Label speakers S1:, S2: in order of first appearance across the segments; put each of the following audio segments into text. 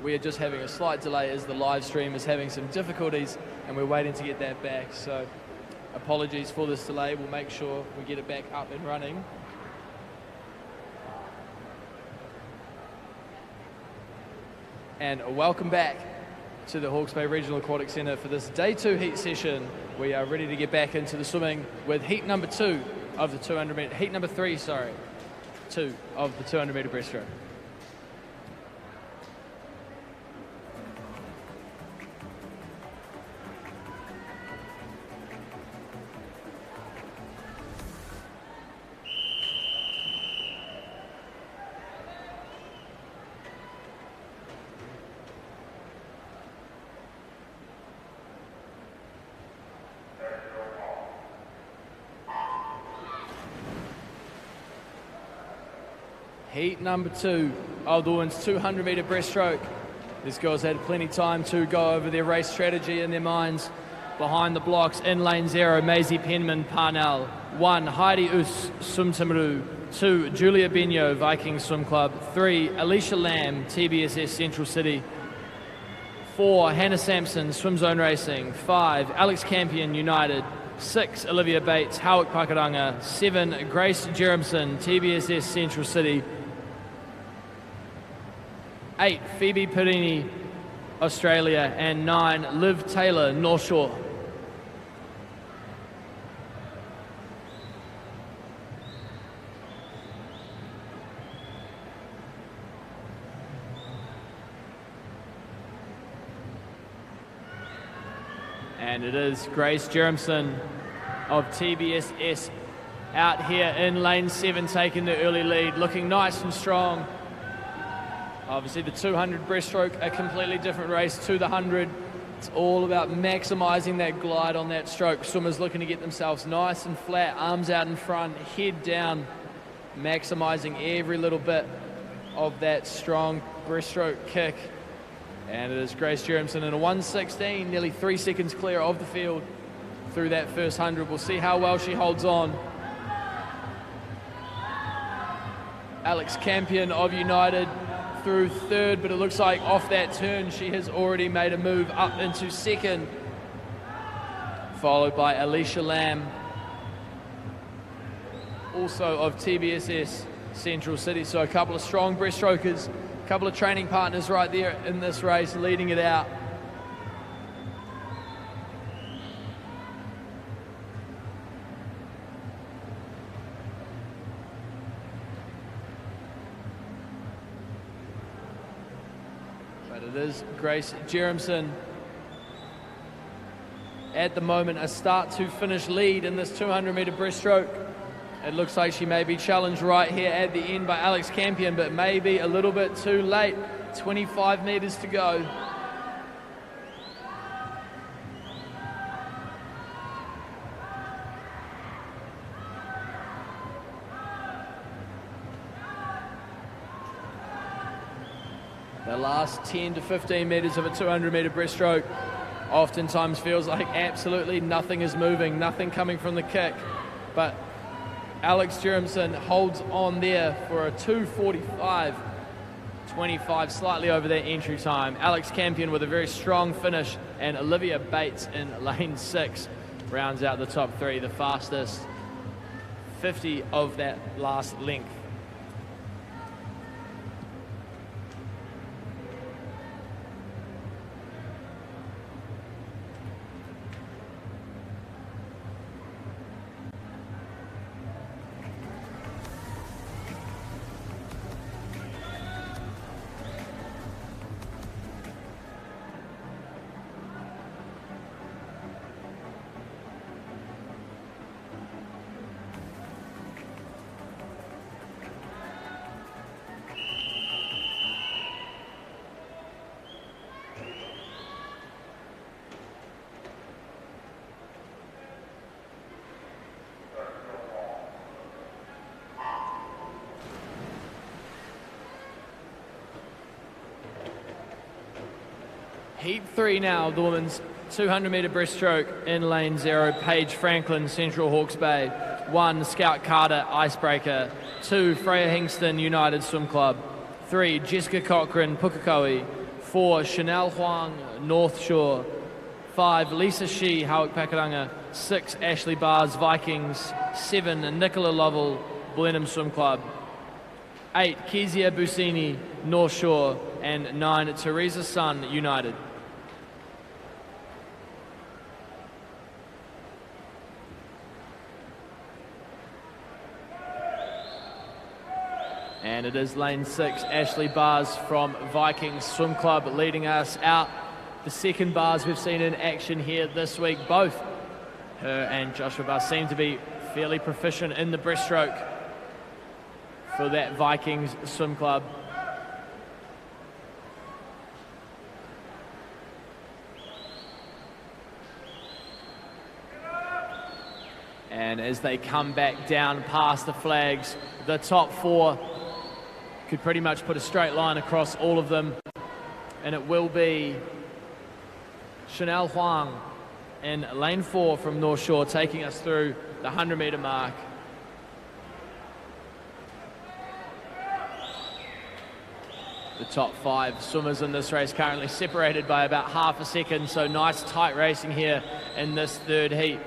S1: We are just having a slight delay as the live stream is having some difficulties and we're waiting to get that back. So apologies for this delay. We'll make sure we get it back up and running. And welcome back to the Hawke's Bay Regional Aquatic Centre for this day 2 heat session. We are ready to get back into the swimming with heat number 2 of the 200 metre, heat number 3, sorry, 2 of the 200 metre breaststroke. Heat number 2 of the women's 200 metre breaststroke. These girls had plenty of time to go over their race strategy in their minds. Behind the blocks, in lane 0, Maisie Penman, Parnell. 1, Heidi Us, Sumtimru. 2, Julia Benyo, Viking Swim Club. 3, Alicia Lamb, TBSS Central City. 4, Hannah Sampson, Swim Zone Racing. 5, Alex Campion, United. 6, Olivia Bates, Howick Pakaranga. 7, Grace Jeremson, TBSS Central City. 8, Phoebe Perini, Australia, and 9, Liv Taylor, North Shore. And it is Grace Jeremson of TBSS out here in lane 7 taking the early lead, looking nice and strong. Obviously the 200 breaststroke, a completely different race to the 100. It's all about maximising that glide on that stroke. Swimmers looking to get themselves nice and flat, arms out in front, head down, maximising every little bit of that strong breaststroke kick. And it is Grace Jeremson in a 1:16, nearly 3 seconds clear of the field through that first 100. We'll see how well she holds on. Alex Campion of United through 3rd, but it looks like off that turn she has already made a move up into 2nd, followed by Alicia Lamb, also of TBSS Central City. So a couple of strong breaststrokers, a couple of training partners right there in this race leading it out. It is Grace Jeremson at the moment, a start to finish lead in this 200 metre breaststroke. It looks like she may be challenged right here at the end by Alex Campion, but maybe a little bit too late. 25 metres to go. The last 10 to 15 metres of a 200 metre breaststroke oftentimes feels like absolutely nothing is moving, nothing coming from the kick. But Alex Jeremson holds on there for a 2:45.25, slightly over that entry time. Alex Campion with a very strong finish, and Olivia Bates in lane 6 rounds out the top 3, the fastest 50 of that last length. Heat 3 now, the women's 200 metre breaststroke in lane 0, Paige Franklin, Central Hawke's Bay. 1, Scout Carter, Icebreaker. 2, Freya Hingston, United Swim Club. 3, Jessica Cochran, Pukekohe. 4, Chanel Huang, North Shore. 5, Lisa Shi, Howick Pakuranga. 6, Ashley Bars, Vikings. 7, Nicola Lovell, Blenheim Swim Club. 8, Kezia Busini, North Shore. And 9, Teresa Sun, United. And it is lane 6, Ashley Bars from Vikings Swim Club leading us out. The second Bars we've seen in action here this week. Both her and Joshua Bars seem to be fairly proficient in the breaststroke for that Vikings Swim Club. And as they come back down past the flags, the top 4 could pretty much put a straight line across all of them. And it will be Chanel Huang in lane 4 from North Shore, taking us through the 100-meter mark. The top 5 swimmers in this race currently separated by about half a second, so nice tight racing here in this third heat.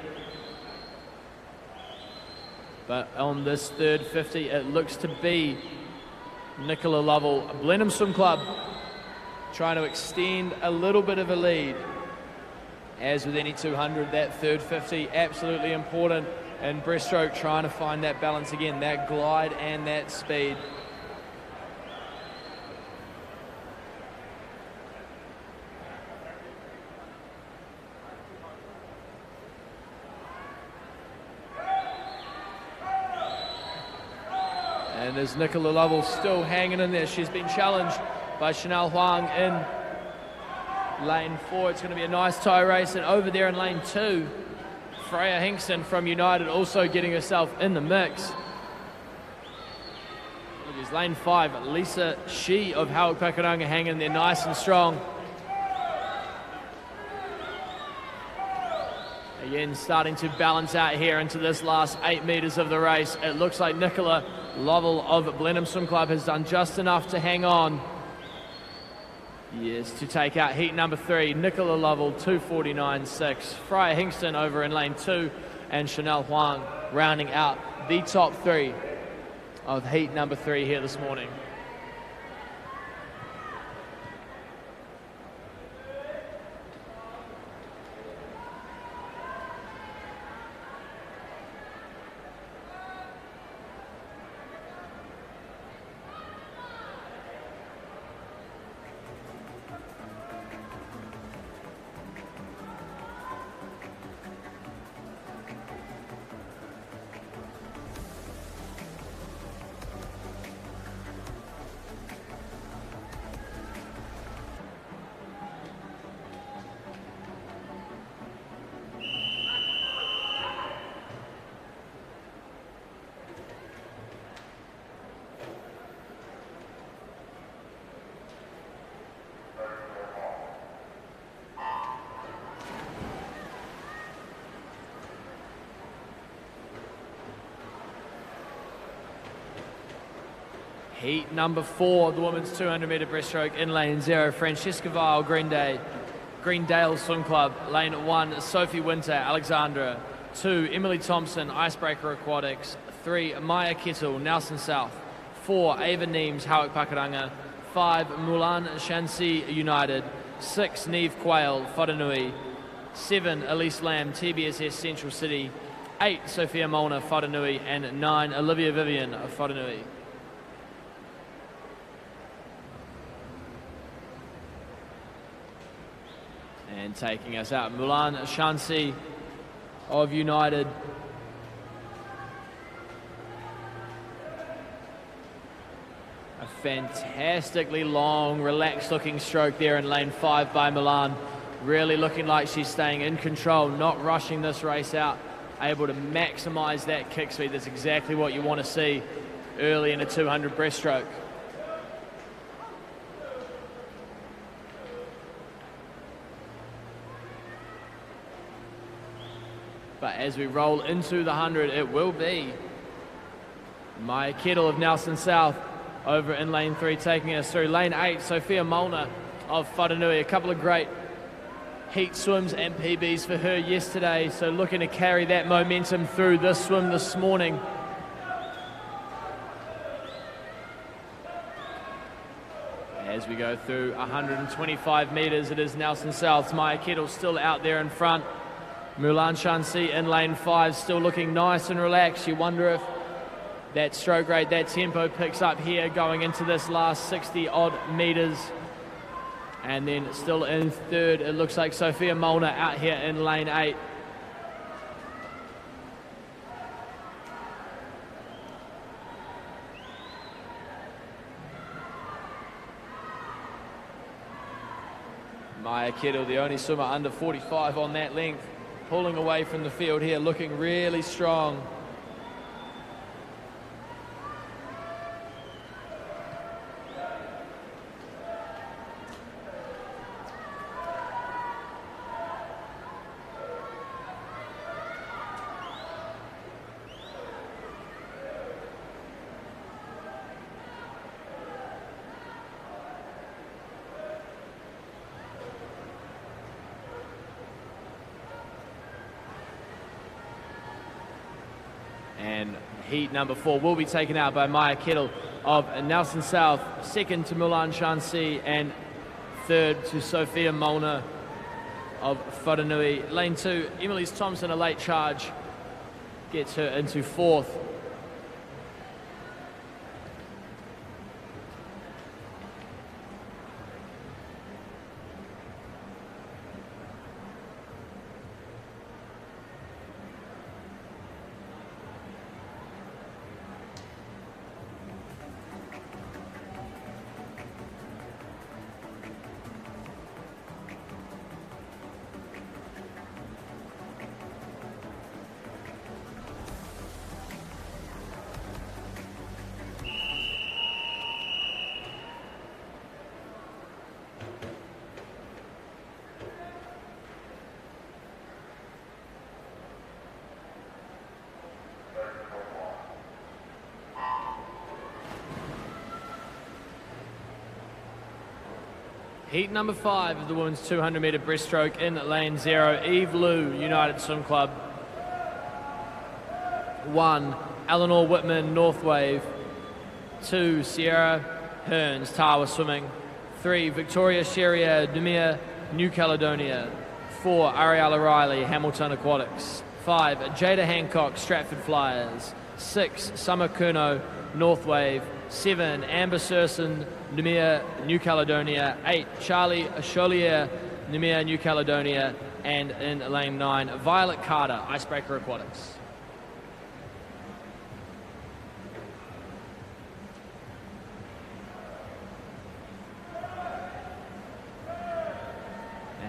S1: But on this third 50, it looks to be Nicola Lovell, Blenheim Swim Club, trying to extend a little bit of a lead. As with any 200, that third 50, absolutely important. And breaststroke trying to find that balance again, that glide and that speed. And there's Nicola Lovell still hanging in there. She's been challenged by Chanel Huang in lane 4. It's going to be a nice tie race. And over there in lane 2, Freya Hingston from United also getting herself in the mix. There's lane 5, Lisa Shi of Howick Pakuranga hanging there nice and strong. Again, starting to balance out here into this last 8 meters of the race. It looks like Nicola Lovell of Blenheim Swim Club has done just enough to hang on. Yes, to take out heat number 3, Nicola Lovell, 2:49.6. Freya Hingston over in lane 2, and Chanel Huang rounding out the top 3 of heat number 3 here this morning. Heat number 4, the women's 200-meter breaststroke in lane 0, Francesca Vile, Greendale Swim Club. Lane 1, Sophie Winter, Alexandra. 2, Emily Thompson, Icebreaker Aquatics. 3, Maya Kettle, Nelson South. 4, Ava Neems, Howick Pakuranga. 5, Mulan Shansi, United. 6, Neve Quayle, Whananui. 7, Elise Lamb, TBSS Central City. 8, Sophia Molnar, Whananui. And 9, Olivia Vivian of Whananui. And taking us out, Mulan Shansi of United. A fantastically long, relaxed looking stroke there in lane 5 by Mulan. Really looking like she's staying in control, not rushing this race out. Able to maximize that kick speed. That's exactly what you want to see early in a 200 breaststroke. But as we roll into the 100, it will be Maya Kettle of Nelson South over in lane 3, taking us through. Lane 8, Sophia Molnar of Whananui. A couple of great heat swims and PBs for her yesterday, so looking to carry that momentum through this swim this morning. As we go through 125 metres, it is Nelson South's Maya Kettle still out there in front. Mulan Shansi in lane 5, still looking nice and relaxed. You wonder if that stroke rate, that tempo picks up here going into this last 60-odd metres. And then still in third, it looks like Sophia Molnar out here in lane 8. Maya Kettle, the only swimmer under 45 on that length, pulling away from the field here, looking really strong. And heat number 4 will be taken out by Maya Kettle of Nelson South, second to Mulan Shansi, and third to Sophia Molnar of Whananui. Lane 2, Emily Thompson, a late charge, gets her into 4th. Heat number 5 of the women's 200-metre breaststroke in lane 0, Eve Liu, United Swim Club. 1, Eleanor Whitman, North Wave. 2, Sierra Hearns, Tawa Swimming. 3, Victoria Sherrier, Demir, New Caledonia. 4, Ariella Riley, Hamilton Aquatics. 5, Jada Hancock, Stratford Flyers. 6, Summer Kurno, North Wave. 7, Amber Surson, Nemea, New Caledonia. 8, Charlie Cholier, Nemea, New Caledonia. And in lane 9, Violet Carter, Icebreaker Aquatics.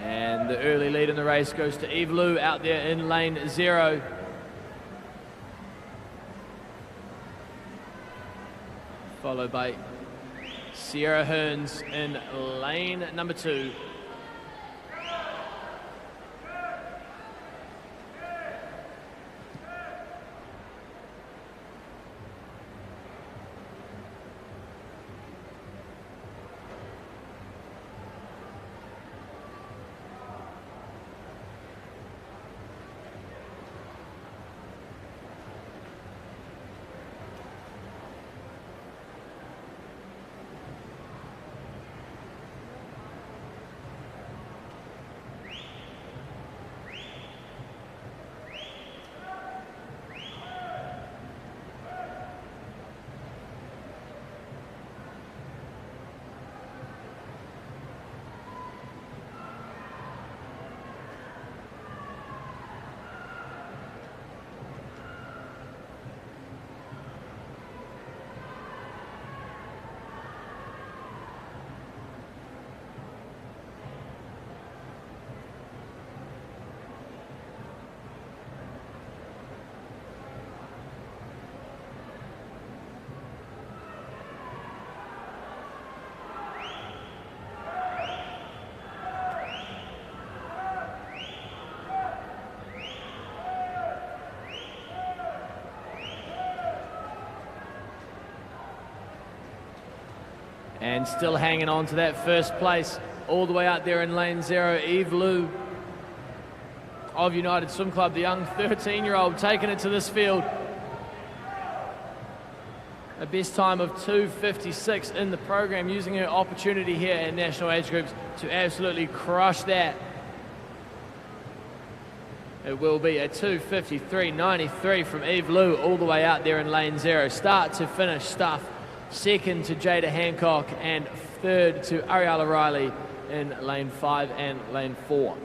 S1: And the early lead in the race goes to Eve Liu out there in lane 0. Followed by Sierra Hearns in lane number 2. And still hanging on to that first place All the way out there in lane 0, Eve Liu of United Swim Club, the young 13-year-old, taking it to this field. A best time of 2:56 in the program, using her opportunity here in national age groups to absolutely crush that. It will be a 2:53.93 from Eve Liu all the way out there in lane 0. Start to finish stuff. Second to Jada Hancock and third to Ariella Riley in lane 5 and lane 4.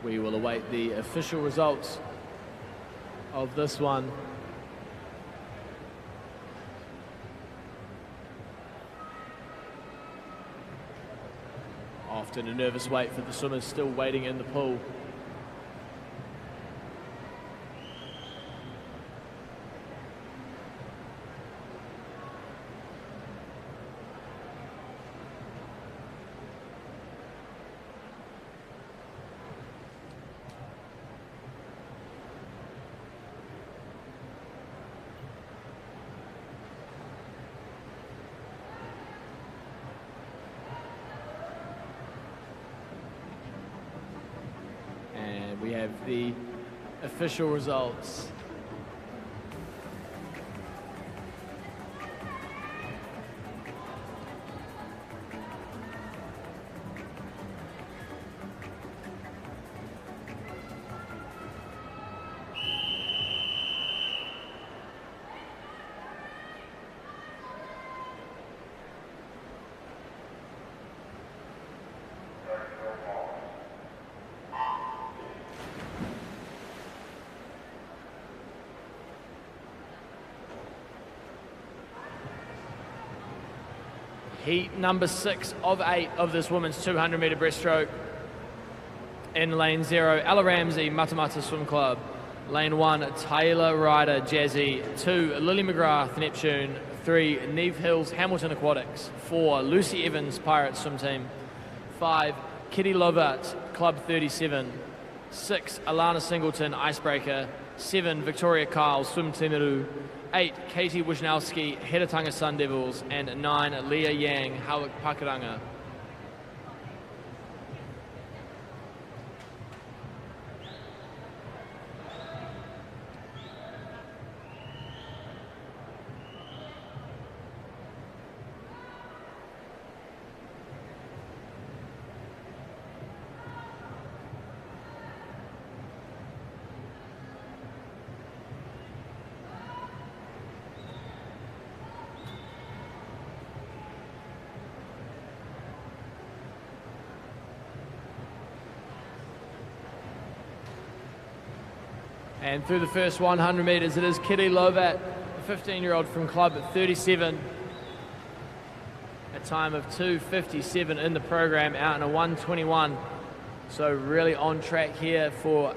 S1: We will await the official results of this one. Often a nervous wait for the swimmers still waiting in the pool. We have the official results. Heat number 6 of 8 of this women's 200-metre breaststroke. In lane 0, Ella Ramsey, Matamata Swim Club. Lane 1, Taylor Ryder, Jazzy. 2, Lily McGrath, Neptune. 3, Neve Hills, Hamilton Aquatics. 4, Lucy Evans, Pirates Swim Team. 5, Kitty Lovart, Club 37. 6, Alana Singleton, Icebreaker. 7, Victoria Kyle, Swim Timaru. 8, Katie Wisnowski, Heratanga Sun Devils. And 9, Leah Yang, Hawick Pakuranga. And through the first 100 metres, it is Kitty Lovat, a 15-year-old from Club 37. A time of 2:57 in the program, out in a 1:21. So really on track here for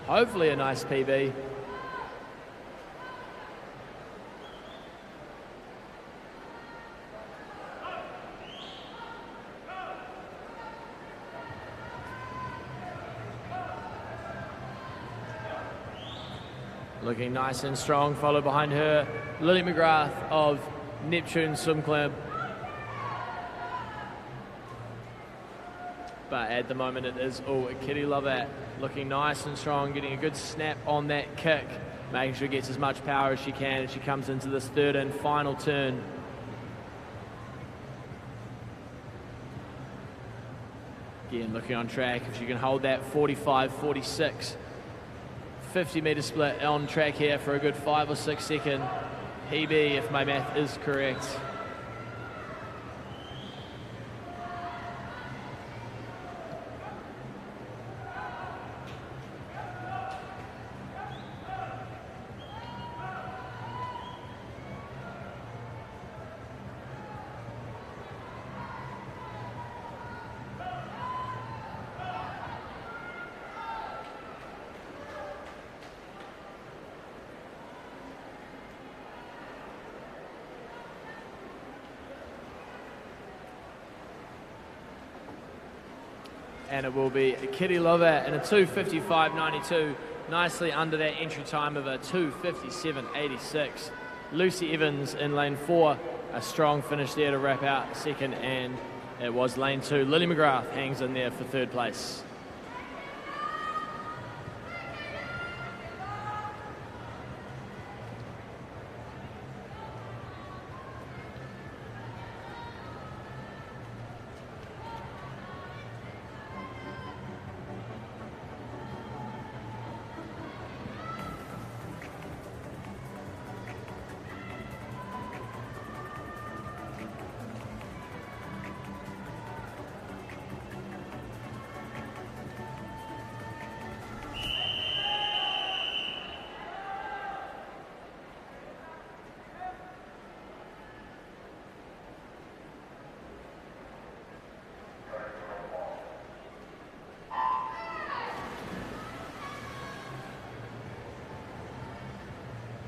S1: hopefully a nice PB. Looking nice and strong, followed behind her, Lily McGrath of Neptune Swim Club. But at the moment it is all Kitty Lovat, looking nice and strong, getting a good snap on that kick, making sure she gets as much power as she can as she comes into this third and final turn. Again, looking on track, if she can hold that 45-46. 50-metre split on track here for a good 5 or 6 second PB, if my math is correct. and it will be Kitty Lovat in a 2:55.92, nicely under that entry time of a 2:57.86. Lucy Evans in lane 4, a strong finish there to wrap out second, and it was lane 2. Lily McGrath hangs in there for third place.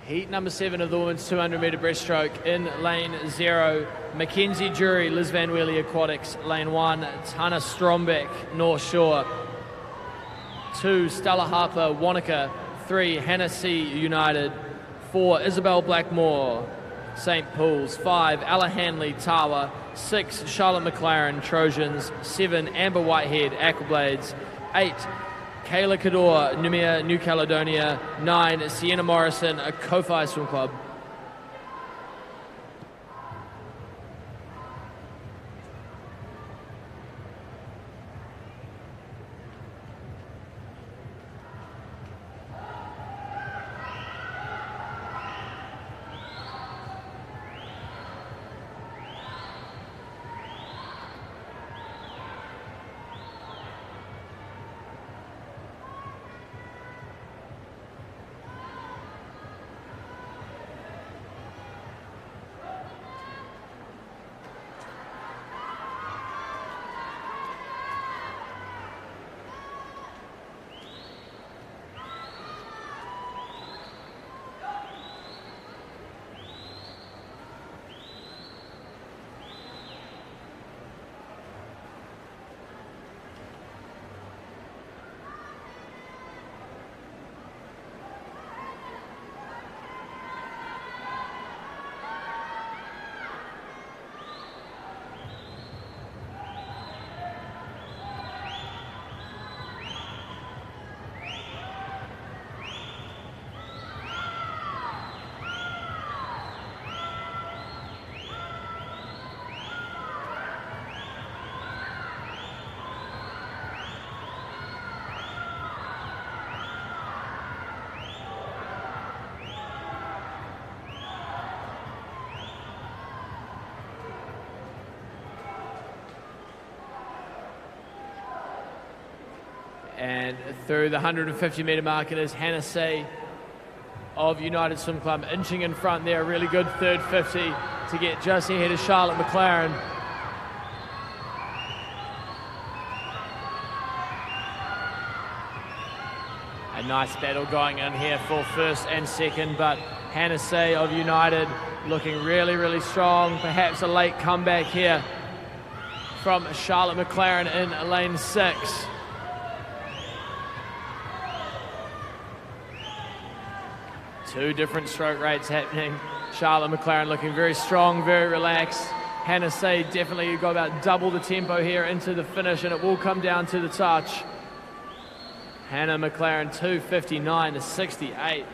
S1: Heat number 7 of the women's 200-metre breaststroke. In lane 0, Mackenzie Jury, Liz Van Weely Aquatics. Lane 1, Tana Strombeck, North Shore. 2, Stella Harper, Wanaka. 3, Hannah C. United. 4, Isabel Blackmore, St. Paul's. 5, Ella Hanley, Tawa. 6, Charlotte McLaren, Trojans. 7, Amber Whitehead, Aquablades. 8, Kayla Cador, Numia, New Caledonia. 9, Sienna Morrison, a Ko-Fi Swim Club. And through the 150-metre mark, it is Hannah Say of United Swim Club inching in front there. A really good third 50 to get just ahead of Charlotte McLaren. A nice battle going in here for first and second, but Hannah Say of United looking really, really strong. Perhaps a late comeback here from Charlotte McLaren in lane 6. Two different stroke rates happening. Charlotte McLaren looking very strong, very relaxed. Hannah Say definitely got about double the tempo here into the finish, and it will come down to the touch. Hannah McLaren 2:59.68,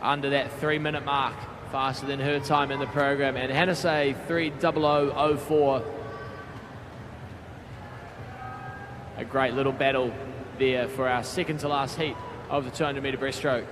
S1: under that 3-minute mark, faster than her time in the program. And Hannah Say 3:00.04. A great little battle there for our second to last heat of the 200-metre breaststroke.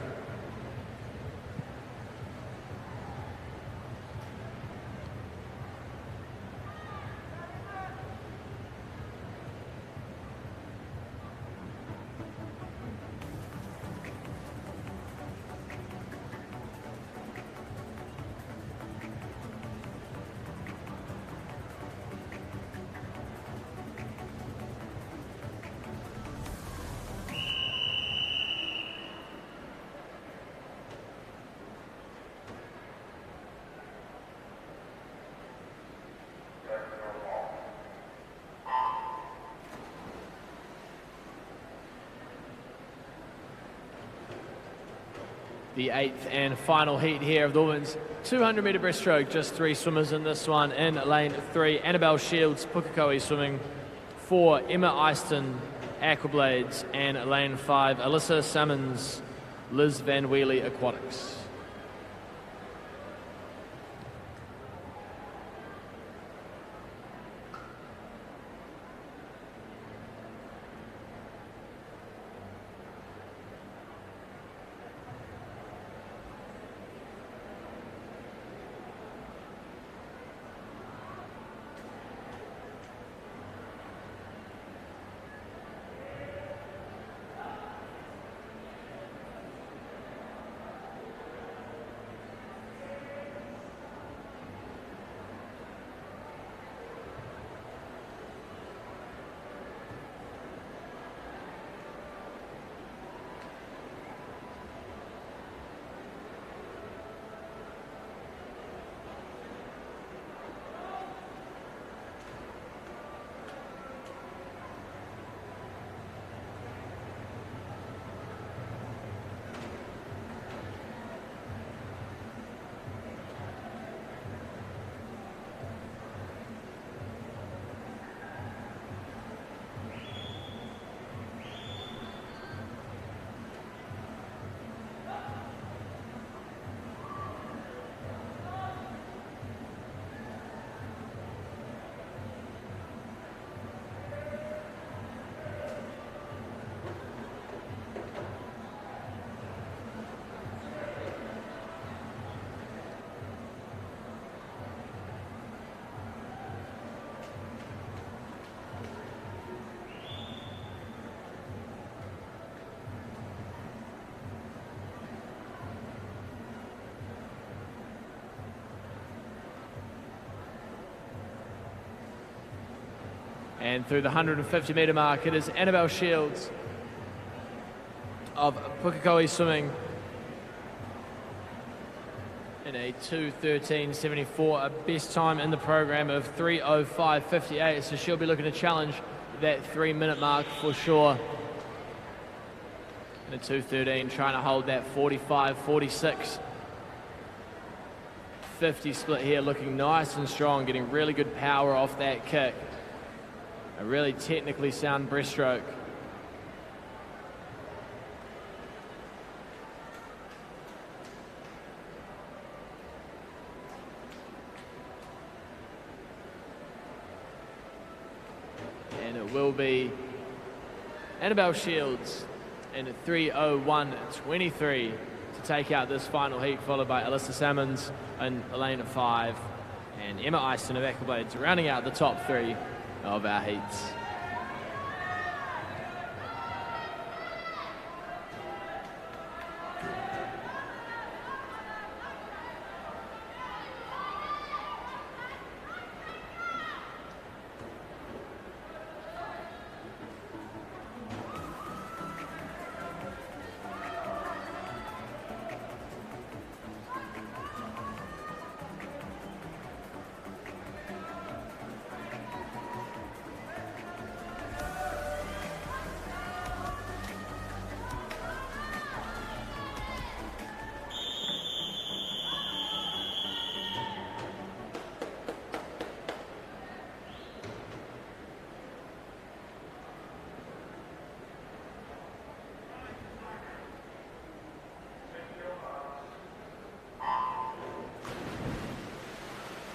S1: the 8th and final heat here of the women's 200-metre breaststroke. Just 3 swimmers in this one. In lane 3, Annabelle Shields, Pukekohe swimming. 4, Emma Eyston, Aquablades. And lane 5, Alyssa Salmons, Liz Van Wheely Aquatics. And through the 150-metre mark, it is Annabelle Shields of Pukekohe swimming in a 2:13.74, a best time in the program of 3:05.58. So she'll be looking to challenge that 3-minute mark for sure. In a 2:13, trying to hold that 45-46. 50 split here, looking nice and strong, getting really good power off that kick. A really technically sound breaststroke. And it will be Annabelle Shields in 3:01.23 to take out this final heat, followed by Alyssa Salmons in lane 5 and Emma Eyston of Aquablades rounding out the top 3 of our heats.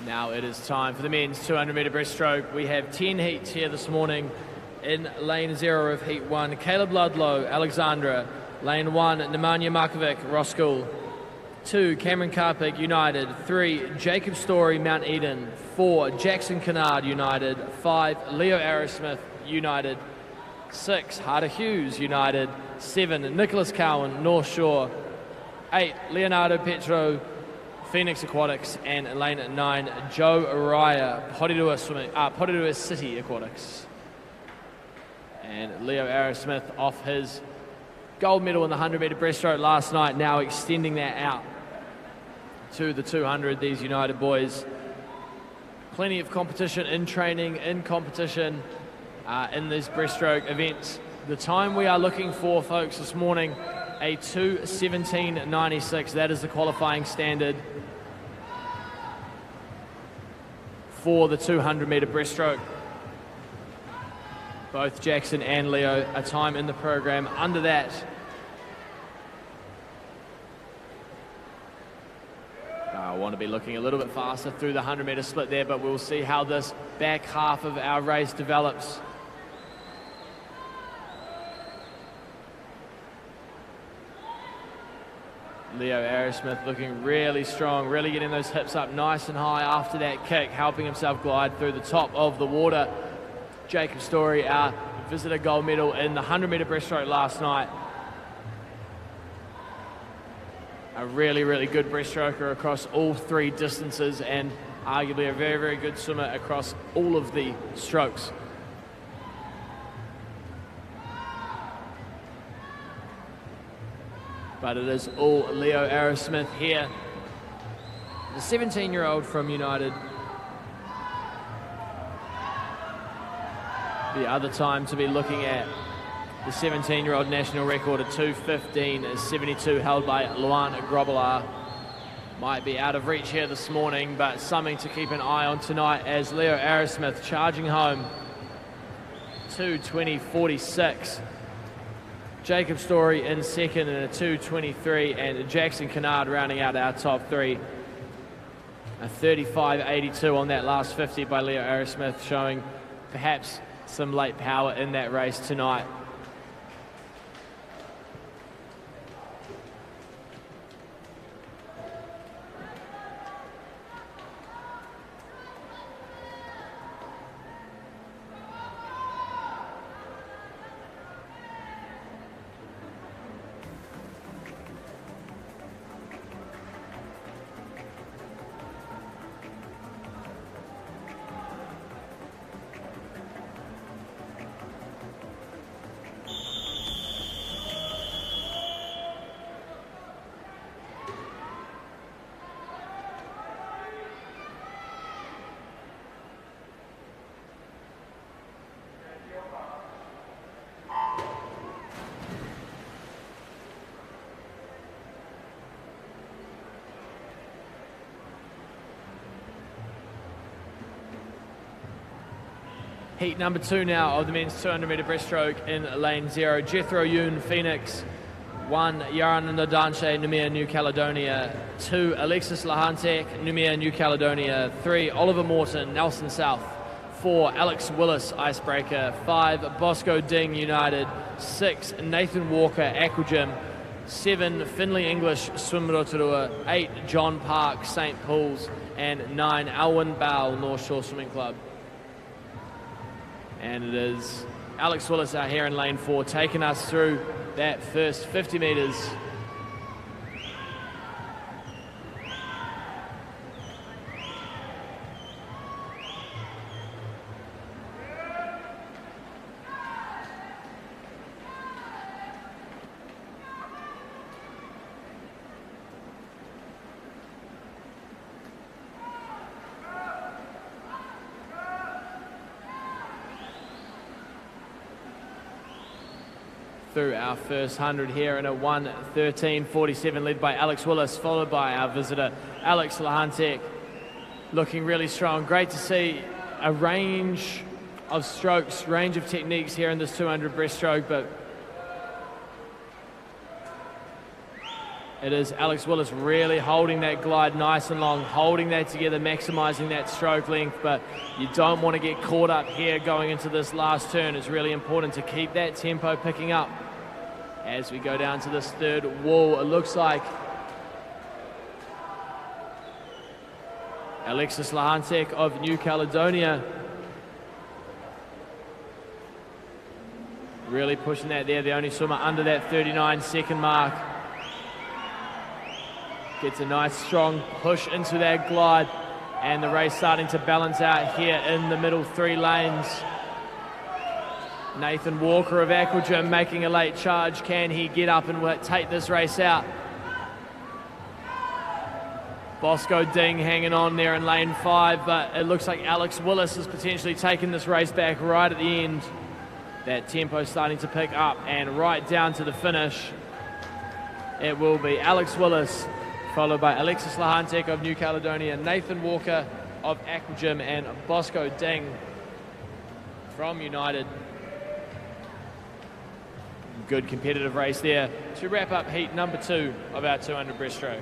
S1: Now it is time for the men's 200-metre breaststroke. We have 10 heats here this morning. In lane 0 of heat 1, Caleb Ludlow, Alexandra. Lane 1, Nemanja Markovic, Roskilde. 2, Cameron Carpig, United. 3, Jacob Story, Mount Eden. 4, Jackson Kennard, United. 5, Leo Arrowsmith, United. 6, Harder Hughes, United. 7, Nicholas Cowan, North Shore. 8, Leonardo Petro, Phoenix Aquatics. And lane 9, Joe Araya, Porirua City Aquatics. And Leo Arrowsmith off his gold medal in the 100-metre breaststroke last night, now extending that out to the 200, these United boys. Plenty of competition in training, in competition, in these breaststroke events. The time we are looking for, folks, this morning a 2:17.96. That is the qualifying standard for the 200-meter breaststroke. Both Jackson and Leo, a time in the program under that. I want to be looking a little bit faster through the 100-meter split there, but we'll see how this back half of our race develops. Leo Arrowsmith looking really strong, really getting those hips up nice and high after that kick, helping himself glide through the top of the water. Jacob Story, our visitor gold medal in the 100-meter breaststroke last night. A really, really good breaststroker across all three distances, and arguably a very, very good swimmer across all of the strokes. But it is all Leo Arrowsmith here, the 17-year-old from United. The other time to be looking at, the 17-year-old national record at 2:15.72 held by Luan Grobbelaar. Might be out of reach here this morning, but something to keep an eye on tonight as Leo Arrowsmith charging home 2:20.46. Jacob Story in second in a 2:23, and Jackson Kennard rounding out our top three. A 35.82 on that last 50 by Leo Arrowsmith, showing perhaps some late power in that race tonight. Heat number 2 now of the men's 200-meter breaststroke in lane 0. Jethro Yoon, Phoenix. 1, Yarananda Danche, Noumea, New Caledonia. 2, Alexis Lahantek, Noumea, New Caledonia. 3, Oliver Morton, Nelson South. 4, Alex Willis, Icebreaker. 5, Bosco Ding, United. 6, Nathan Walker, Aquagym. 7, Finley English, Swim Rotorua. 8, John Park, St. Paul's. And 9, Alwyn Bow, North Shore Swimming Club. And it is Alex Willis out here in lane 4, taking us through that first 50 metres. Through our first 100 here in a 1:13.47, led by Alex Willis, followed by our visitor Alex Lahantek, looking really strong. Great to see a range of strokes, range of techniques here in this 200 breaststroke, but it is Alex Willis really holding that glide nice and long, holding that together, maximising that stroke length, but you don't want to get caught up here going into this last turn. It's really important to keep that tempo picking up as we go down to this third wall. It looks like Alexis Lahantek of New Caledonia really pushing that there, the only swimmer under that 39-second mark. Gets a nice strong push into that glide, and the race starting to balance out here in the middle 3 lanes. Nathan Walker of Aquagym making a late charge. Can he get up and take this race out? Bosco Ding hanging on there in lane 5, but it looks like Alex Willis is potentially taking this race back right at the end. That tempo starting to pick up, and right down to the finish. it will be Alex Willis, followed by Alexis Lahantek of New Caledonia, Nathan Walker of Aquagym, and Bosco Ding from United. Good competitive race there to wrap up heat number 2 of our 200 breaststroke.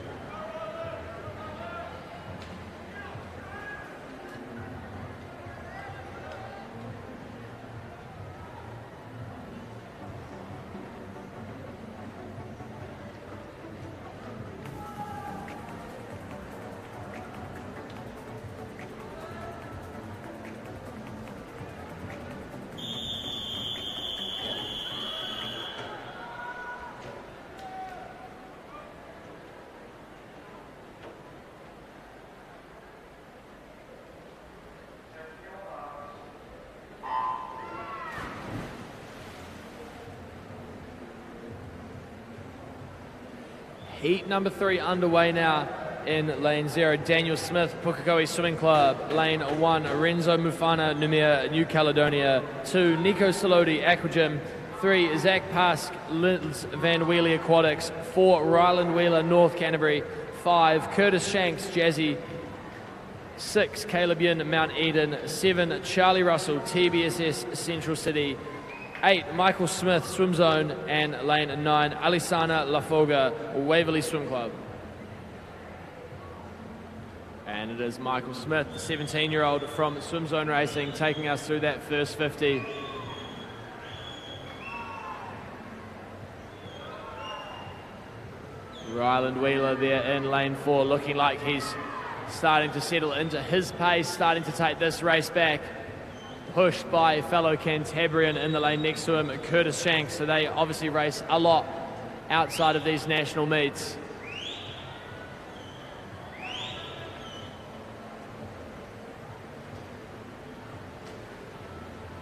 S1: Heat number 3 underway now in lane 0. Daniel Smith, Pukekohe Swimming Club. Lane 1, Renzo Mufana, Numia, New Caledonia. 2, Nico Salodi, Aquagym. 3, Zach Pask, Liz Van Wheelie Aquatics. 4, Ryland Wheeler, North Canterbury. 5, Curtis Shanks, Jazzy. 6, Caleb Yin, Mount Eden. 7, Charlie Russell, TBSS, Central City. 8, Michael Smith, Swim Zone, and lane 9, Alisana Lafoga, Waverley Swim Club. And it is Michael Smith, the 17-year-old from Swim Zone Racing, taking us through that first 50. Ryland Wheeler there in lane 4, looking like he's starting to settle into his pace, starting to take this race back. Pushed by fellow Cantabrian in the lane next to him, Curtis Shanks. So they obviously race a lot outside of these national meets.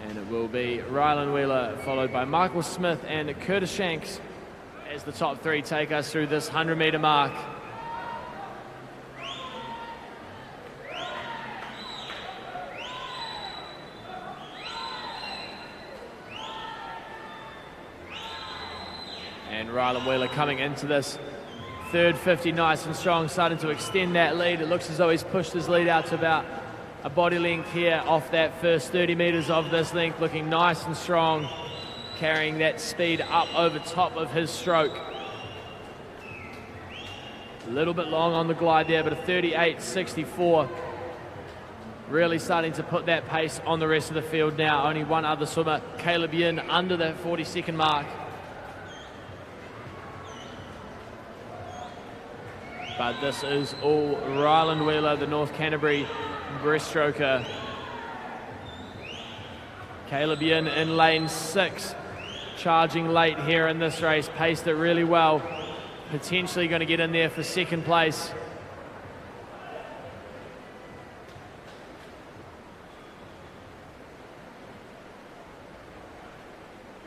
S1: And it will be Ryland Wheeler, followed by Michael Smith and Curtis Shanks as the top 3 take us through this 100-meter mark. And Ryland Wheeler coming into this third 50 nice and strong, starting to extend that lead. It looks as though he's pushed his lead out to about a body length here off that first 30 meters of this length, looking nice and strong, carrying that speed up over top of his stroke. A little bit long on the glide there, but a 38.64. Really starting to put that pace on the rest of the field now. Only one other swimmer, Caleb Yin, under that 40-second mark. But this is all Ryland Wheeler, the North Canterbury breaststroker. Caleb Yin in lane 6, charging late here in this race, paced it really well. Potentially going to get in there for second place.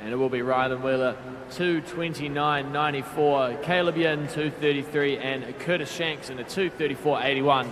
S1: And it will be Ryland Wheeler, 2:29.94. Caleb Yin, 2:33, and Curtis Shanks in a 2:34.81.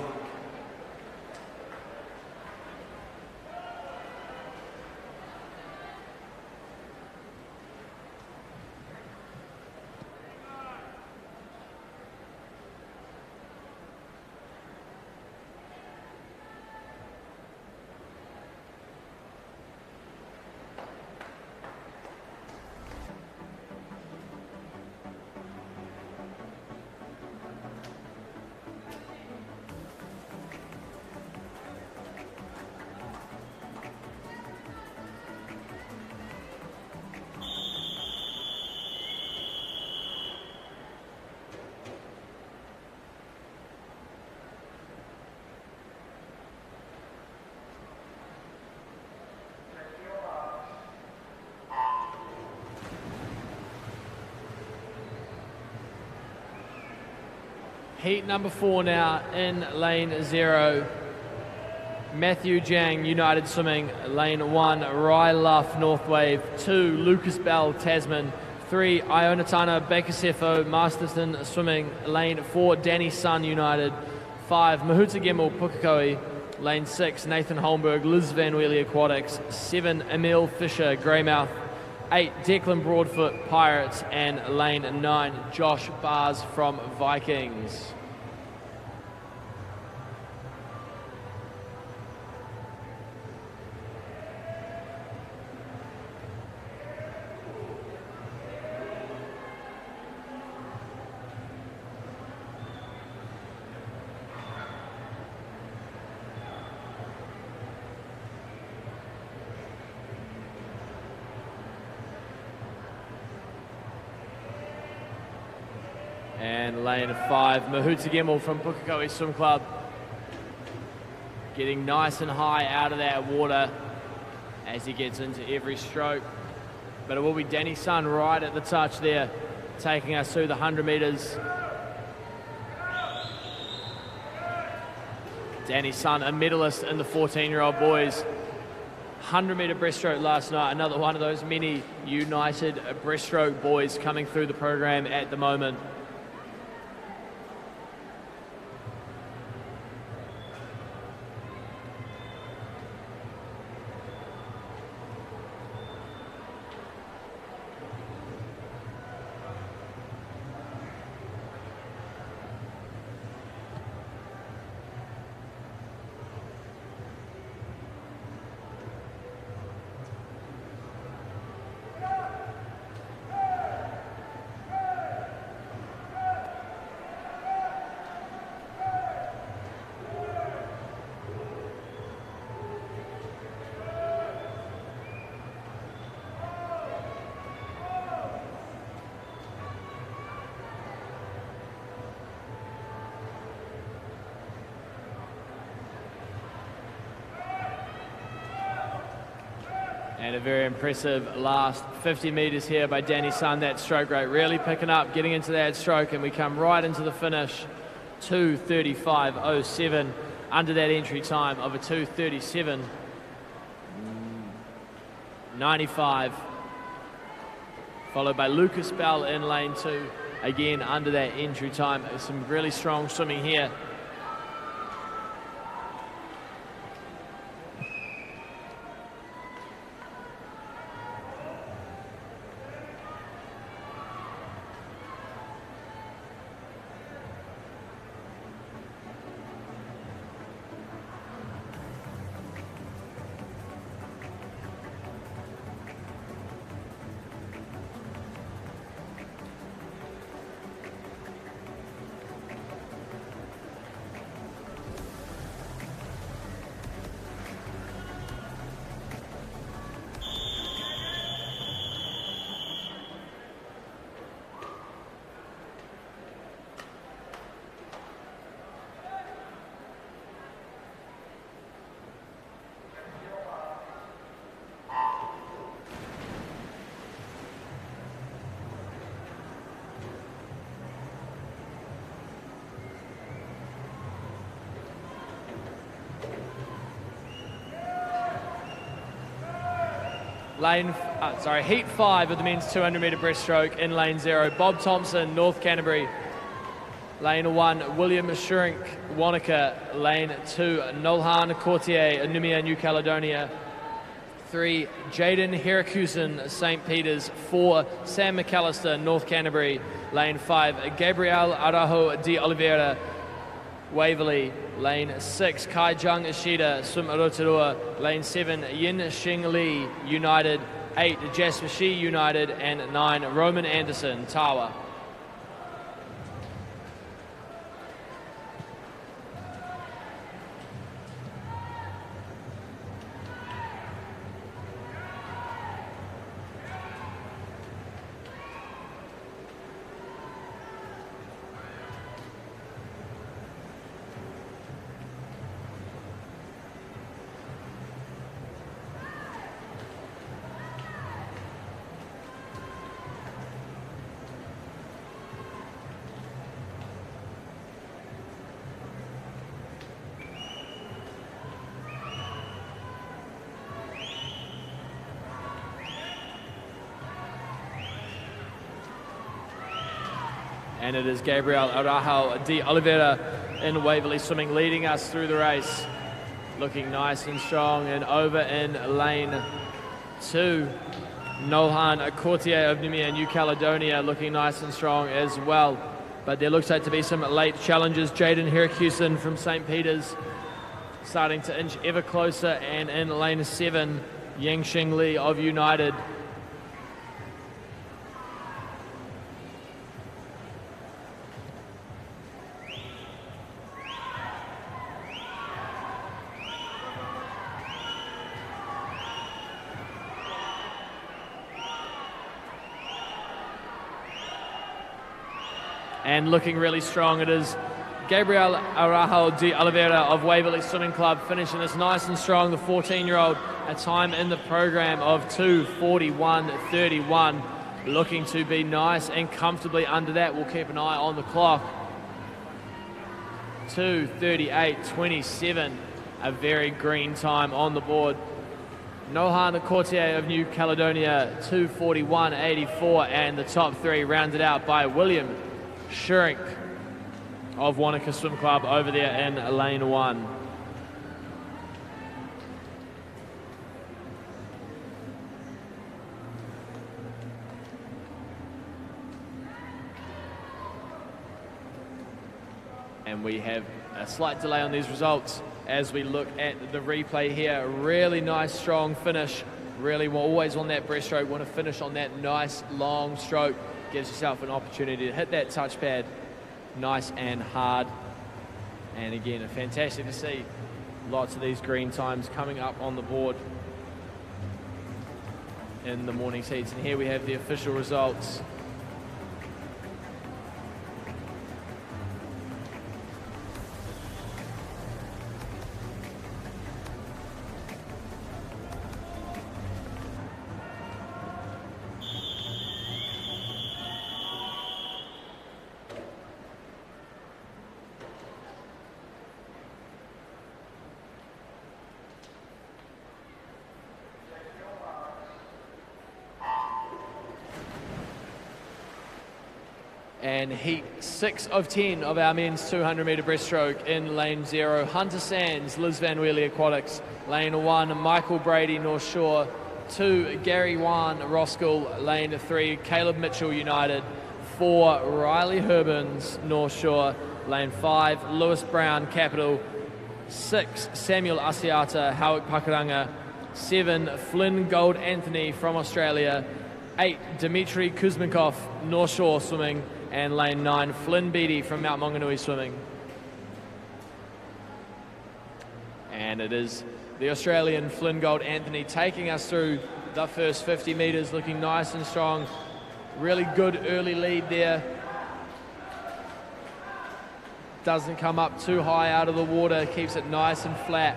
S1: Heat number 4 now in lane 0. Matthew Jang, United Swimming. Lane 1, Rai Luff, North Wave. 2, Lucas Bell, Tasman. 3, Ionatana Bakasefo, Masterston Swimming. Lane 4, Danny Sun, United. 5, Mahuta Gemmel, Pukekohe. Lane 6, Nathan Holmberg, Liz Van Wheelie Aquatics. 7, Emil Fisher, Greymouth. 8, Declan Broadfoot, Pirates, and lane 9, Josh Bars from Vikings. And lane 5, Mahutagimel from Pukekohe Swim Club. Getting nice and high out of that water as he gets into every stroke. But it will be Danny Sun right at the touch there, taking us through the 100 metres. Danny Sun, a medalist in the 14-year-old boys. 100-metre breaststroke last night, another one of those many united breaststroke boys coming through the program at the moment. And a very impressive last 50 metres here by Danny Sun. That stroke rate really picking up, getting into that stroke, and we come right into the finish. 2:35.07 under that entry time of a 2:37.95. Followed by Lucas Bell in lane 2, again under that entry time. Some really strong swimming here. Heat 5 of the men's 200-metre breaststroke in lane 0. Bob Thompson, North Canterbury. Lane 1, William Shrink, Wanaka. Lane 2, Nolhan Courtier, Numia, New Caledonia. 3, Jaden Hirakusen, St. Peter's. 4, Sam McAllister, North Canterbury. Lane 5, Gabriel Arajo de Oliveira, Waverley. Lane 6, Kai Jung Ishida, Swim Rotorua. Lane 7, Yin Xing Lee, United. 8, Jasper Shi, United. And 9, Roman Anderson, Tawa. And it is Gabriel Arajo de Oliveira in Waverley Swimming leading us through the race. Looking nice and strong and over in lane 2. Nohan Courtier of New Caledonia looking nice and strong as well. But there looks like to be some late challenges. Jaden Hirakusen from St. Peter's starting to inch ever closer, and in lane 7, Yangxing Li of United. And looking really strong, it is Gabriel Araujo de Oliveira of Waverley Swimming Club finishing this nice and strong, the 14-year-old, a time in the program of 2:41.31, looking to be nice and comfortably under that. We'll keep an eye on the clock. 2:38.27, a very green time on the board. Nohan Courtier of New Caledonia, 2:41.84, and the top three rounded out by William Shrink of Wanaka Swim Club over there in lane 1. And we have a slight delay on these results as we look at the replay here. Really nice strong finish. Really always on that breaststroke, want to finish on that nice long stroke. Gives yourself an opportunity to hit that touchpad nice and hard. And again, fantastic to see lots of these green times coming up on the board in the morning heats. And here we have the official results. And heat 6 of 10 of our men's 200-metre breaststroke in lane 0, Hunter Sands, Liz Van Wheelie Aquatics. Lane 1, Michael Brady, North Shore. 2, Gary Wan, Roskill. Lane 3, Caleb Mitchell, United. 4, Riley Herbins, North Shore. Lane 5, Lewis Brown, Capital. 6, Samuel Asiata, Howick Pakuranga. 7, Flynn Gold Anthony from Australia. 8, Dmitry Kuzmakov, North Shore Swimming. And lane 9, Flynn Beattie from Mount Maunganui Swimming. And it is the Australian Flynn Gold Anthony taking us through the first 50 metres, looking nice and strong. Really good early lead there. Doesn't come up too high out of the water, keeps it nice and flat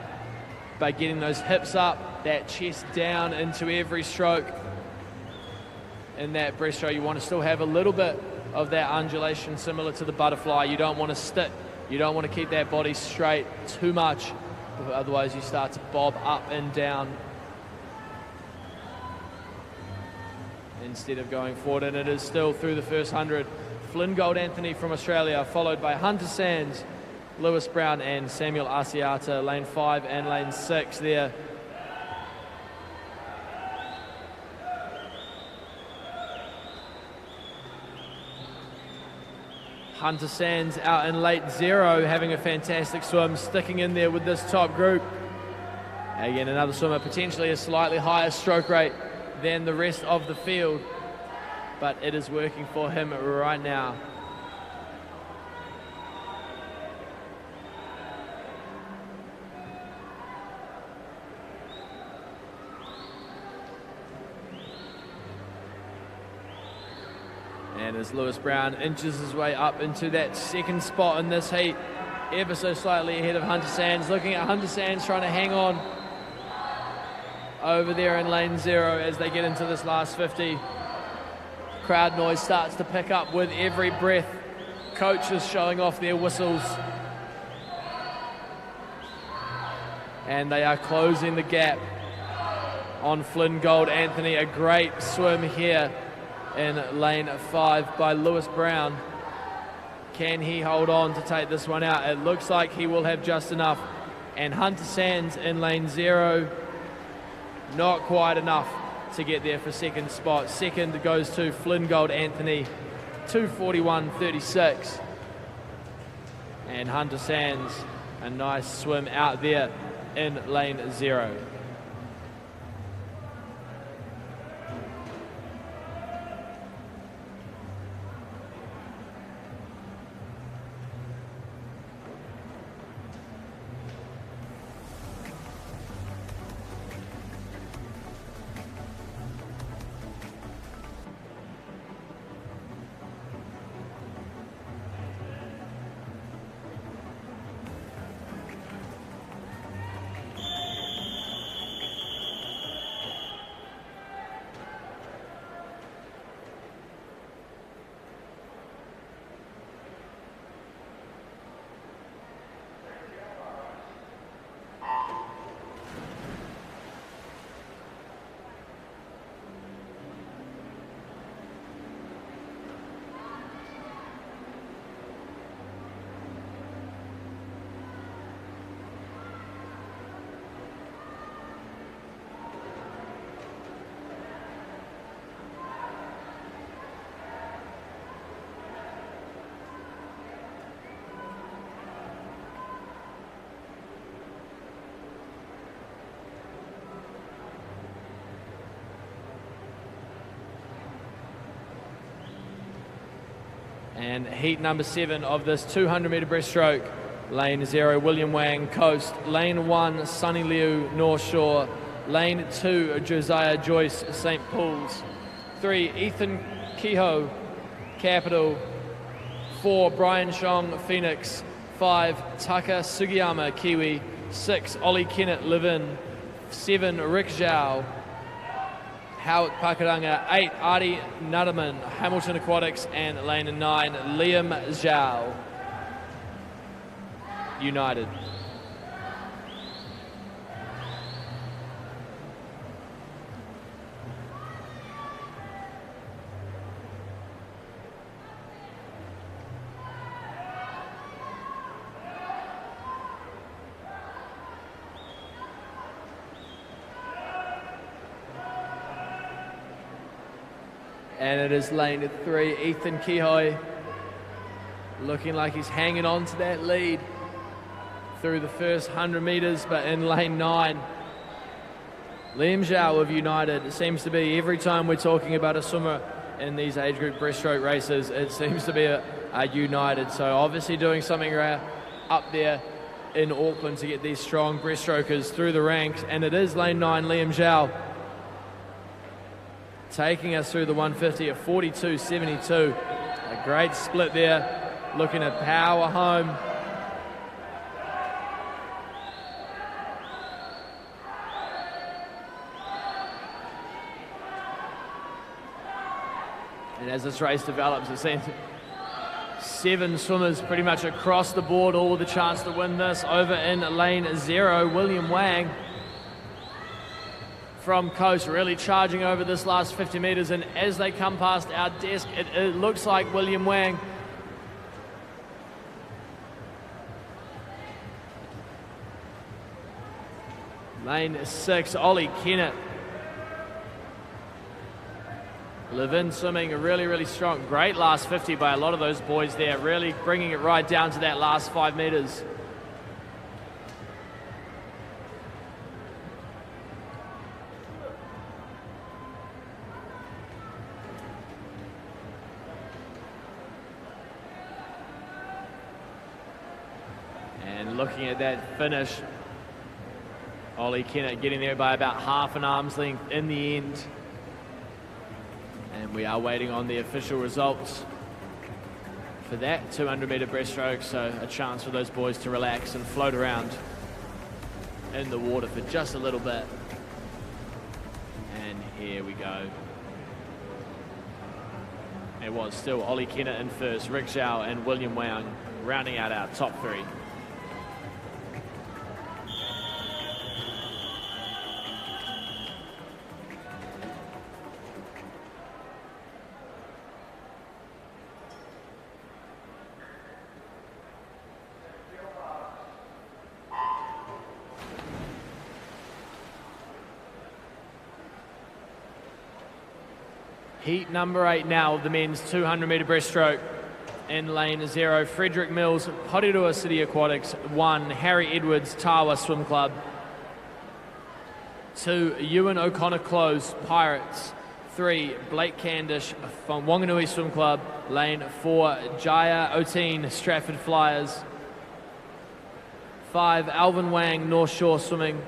S1: by getting those hips up, that chest down into every stroke. In that breaststroke, you want to still have a little bit of that undulation similar to the butterfly. You don't want to stick, you don't want to keep that body straight too much, otherwise you start to bob up and down instead of going forward. And it is still through the first 100. Flynn Gold Anthony from Australia, followed by Hunter Sands, Lewis Brown and Samuel Asiata, lane 5 and lane 6 there. Hunter Sands out in late 0, having a fantastic swim, sticking in there with this top group. Again, another swimmer, potentially a slightly higher stroke rate than the rest of the field, but it is working for him right now. And as Lewis Brown inches his way up into that second spot in this heat, ever so slightly ahead of Hunter Sands. Looking at Hunter Sands trying to hang on over there in lane 0 as they get into this last 50. Crowd noise starts to pick up with every breath. Coaches showing off their whistles. And they are closing the gap on Flynn Gold Anthony. A great swim here in lane 5 by Lewis Brown. Can he hold on to take this one out? It looks like he will have just enough. And Hunter Sands in lane 0, not quite enough to get there for second spot. Second goes to Flynn Gold Anthony, 2:41.36. And Hunter Sands, a nice swim out there in lane 0. And heat number 7 of this 200-metre breaststroke. Lane 0, William Wang, Coast. Lane 1, Sunny Liu, North Shore. Lane 2, Josiah Joyce, St. Paul's. 3, Ethan Kehoe, Capital. 4, Brian Chong, Phoenix. 5, Taka Sugiyama, Kiwi. 6, Ollie Kennett, Levin. 7, Rick Zhao, Howard Pakaranga. 8, Artie Nuttman, Hamilton Aquatics. And lane 9, Liam Zhao, United. And it is lane 3, Ethan Kehoe, looking like he's hanging on to that lead through the first 100 metres, but in lane 9, Liam Zhao of United. It seems to be every time we're talking about a swimmer in these age group breaststroke races, it seems to be a United. So obviously doing something up there in Auckland to get these strong breaststrokers through the ranks. And it is lane 9, Liam Zhao, taking us through the 150 at 42.72. A great split there, looking to power home. And as this race develops, it seems 7 swimmers pretty much across the board, all with a chance to win this. Over in lane 0, William Wang from Coast, really charging over this last 50 metres, and as they come past our desk, it looks like William Wang lane 6, Ollie Kennett. Levin swimming really, really strong. Great last 50 by a lot of those boys there, really bringing it right down to that last 5 metres. Looking at that finish, Ollie Kennett getting there by about half an arm's length in the end. And we are waiting on the official results for that 200-metre breaststroke, so a chance for those boys to relax and float around in the water for just a little bit. And here we go. It was still Ollie Kennett in first, Rick Zhao and William Wang rounding out our top 3. Heat number 8 now of the men's 200-metre breaststroke. In lane 0, Frederick Mills, Porirua City Aquatics. 1, Harry Edwards, Tawa Swim Club. 2, Ewan O'Connor Close, Pirates. 3, Blake Candish from Wanganui Swim Club. Lane 4, Jaya Oteen, Stratford Flyers. 5, Alvin Wang, North Shore Swimming.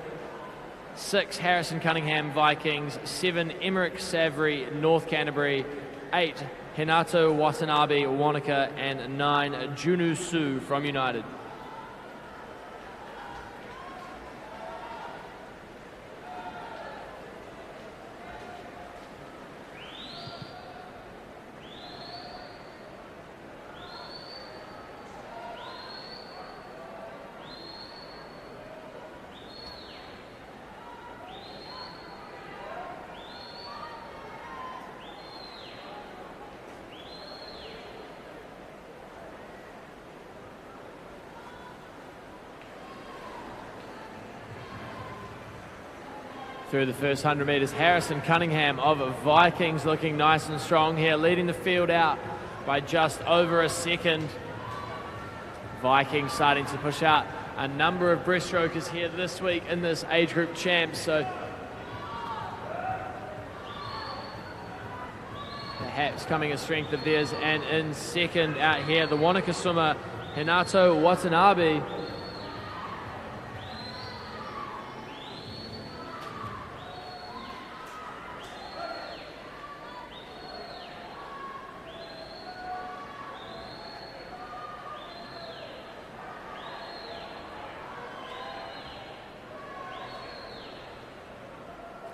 S1: 6, Harrison Cunningham, Vikings. 7, Emmerich Savary, North Canterbury. 8, Hinato Watanabe, Wanaka. And 9, Junu Su from United. Through the first 100 metres, Harrison Cunningham of Vikings looking nice and strong here, leading the field out by just over a second. Vikings starting to push out a number of breaststrokers here this week in this age group champs, so perhaps coming a strength of theirs. And in second out here, the Wanaka swimmer Hinato Watanabe.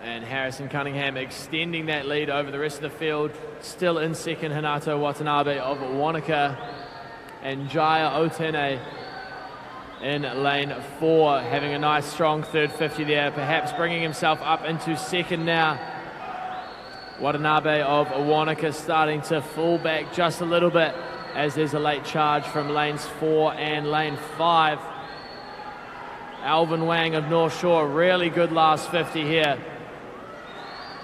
S1: And Harrison Cunningham extending that lead over the rest of the field. Still in second, Hinato Watanabe of Wanaka. And Jaya Otene in lane 4, having a nice strong third 50 there, perhaps bringing himself up into second now. Watanabe of Wanaka starting to fall back just a little bit as there's a late charge from lanes 4 and lane 5. Alvin Wang of North Shore, really good last 50 here.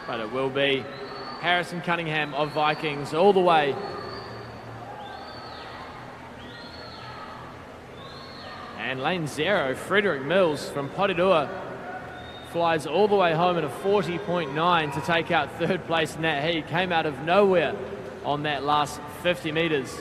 S1: But it will be Harrison Cunningham of Vikings all the way. And lane 0, Frederick Mills from Porirua flies all the way home at a 40.9 to take out third place in that heat. Came out of nowhere on that last 50 metres.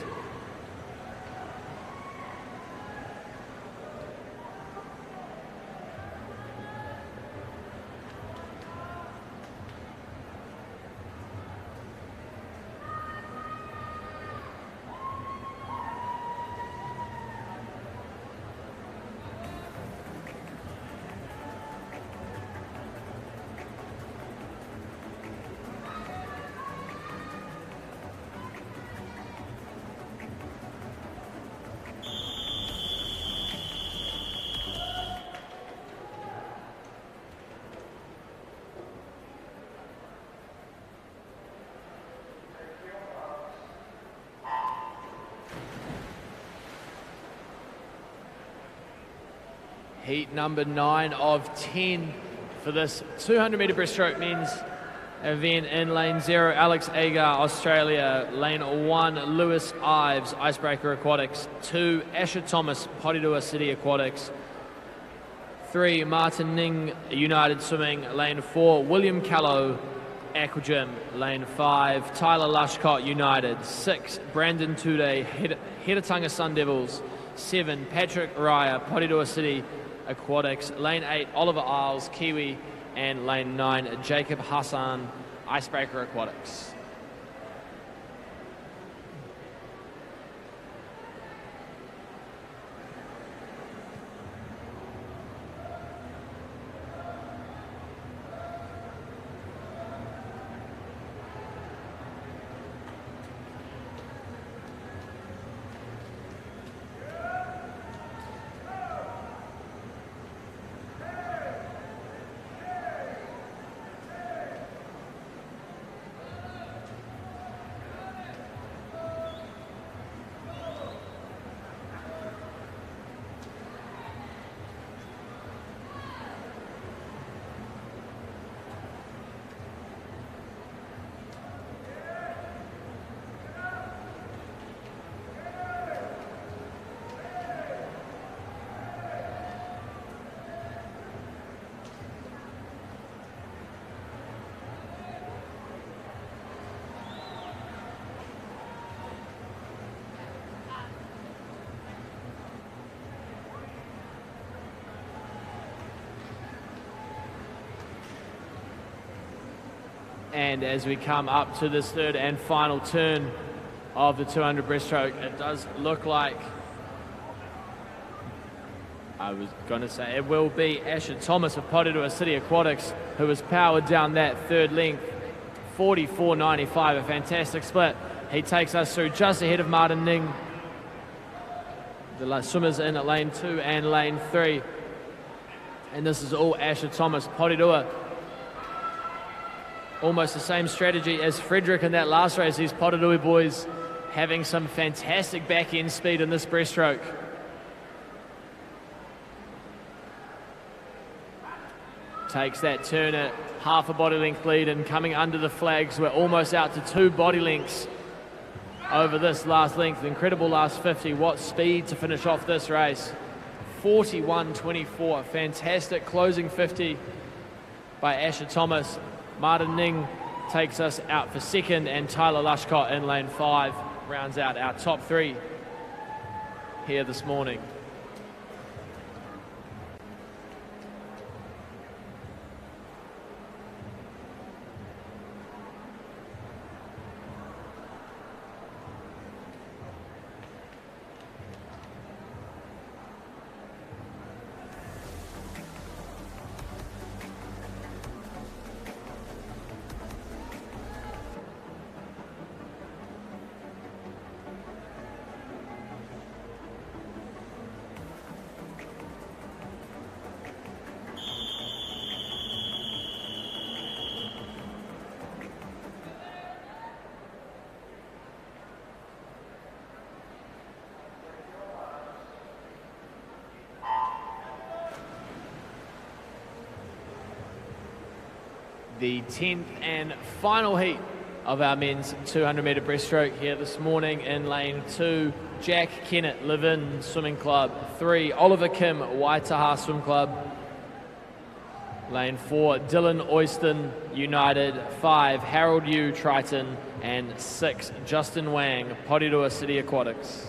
S1: Heat number 9 of 10 for this 200-metre breaststroke men's event. In lane 0, Alex Agar, Australia. Lane 1, Lewis Ives, Icebreaker Aquatics. 2, Asher Thomas, Porirua City Aquatics. 3, Martin Ning, United Swimming. Lane 4, William Callow, Aquagym. Lane 5, Tyler Lushcott, United. 6, Brandon Tude, Heratanga Sun Devils. 7, Patrick Raya, Porirua City Aquatics. Lane 8, Oliver Isles, Kiwi. And lane 9, Jacob Hassan, Icebreaker Aquatics. And as we come up to this third and final turn of the 200 breaststroke, it does look like, I was going to say, it will be Asher Thomas of Porirua City Aquatics who has powered down that third length, 44.95, a fantastic split. He takes us through just ahead of Martin Ning. The swimmers in at lane 2 and lane 3. And this is all Asher Thomas, Porirua. Almost the same strategy as Frederick in that last race. These Porirua boys having some fantastic back end speed in this breaststroke. Takes that turn at half a body length lead, and coming under the flags, we're almost out to 2 body lengths over this last length. Incredible last 50. What speed to finish off this race. 41.24. Fantastic closing 50 by Asher Thomas. Martin Ning takes us out for second, and Tyler Lushcott in lane 5 rounds out our top 3 here this morning. The 10th and final heat of our men's 200 metre breaststroke here this morning. In lane 2, Jack Kennett, Live-In Swimming Club. 3, Oliver Kim, Waitaha Swim Club. Lane 4, Dylan Oyston, United. 5, Harold Yu, Triton. And 6, Justin Wang, Porirua City Aquatics.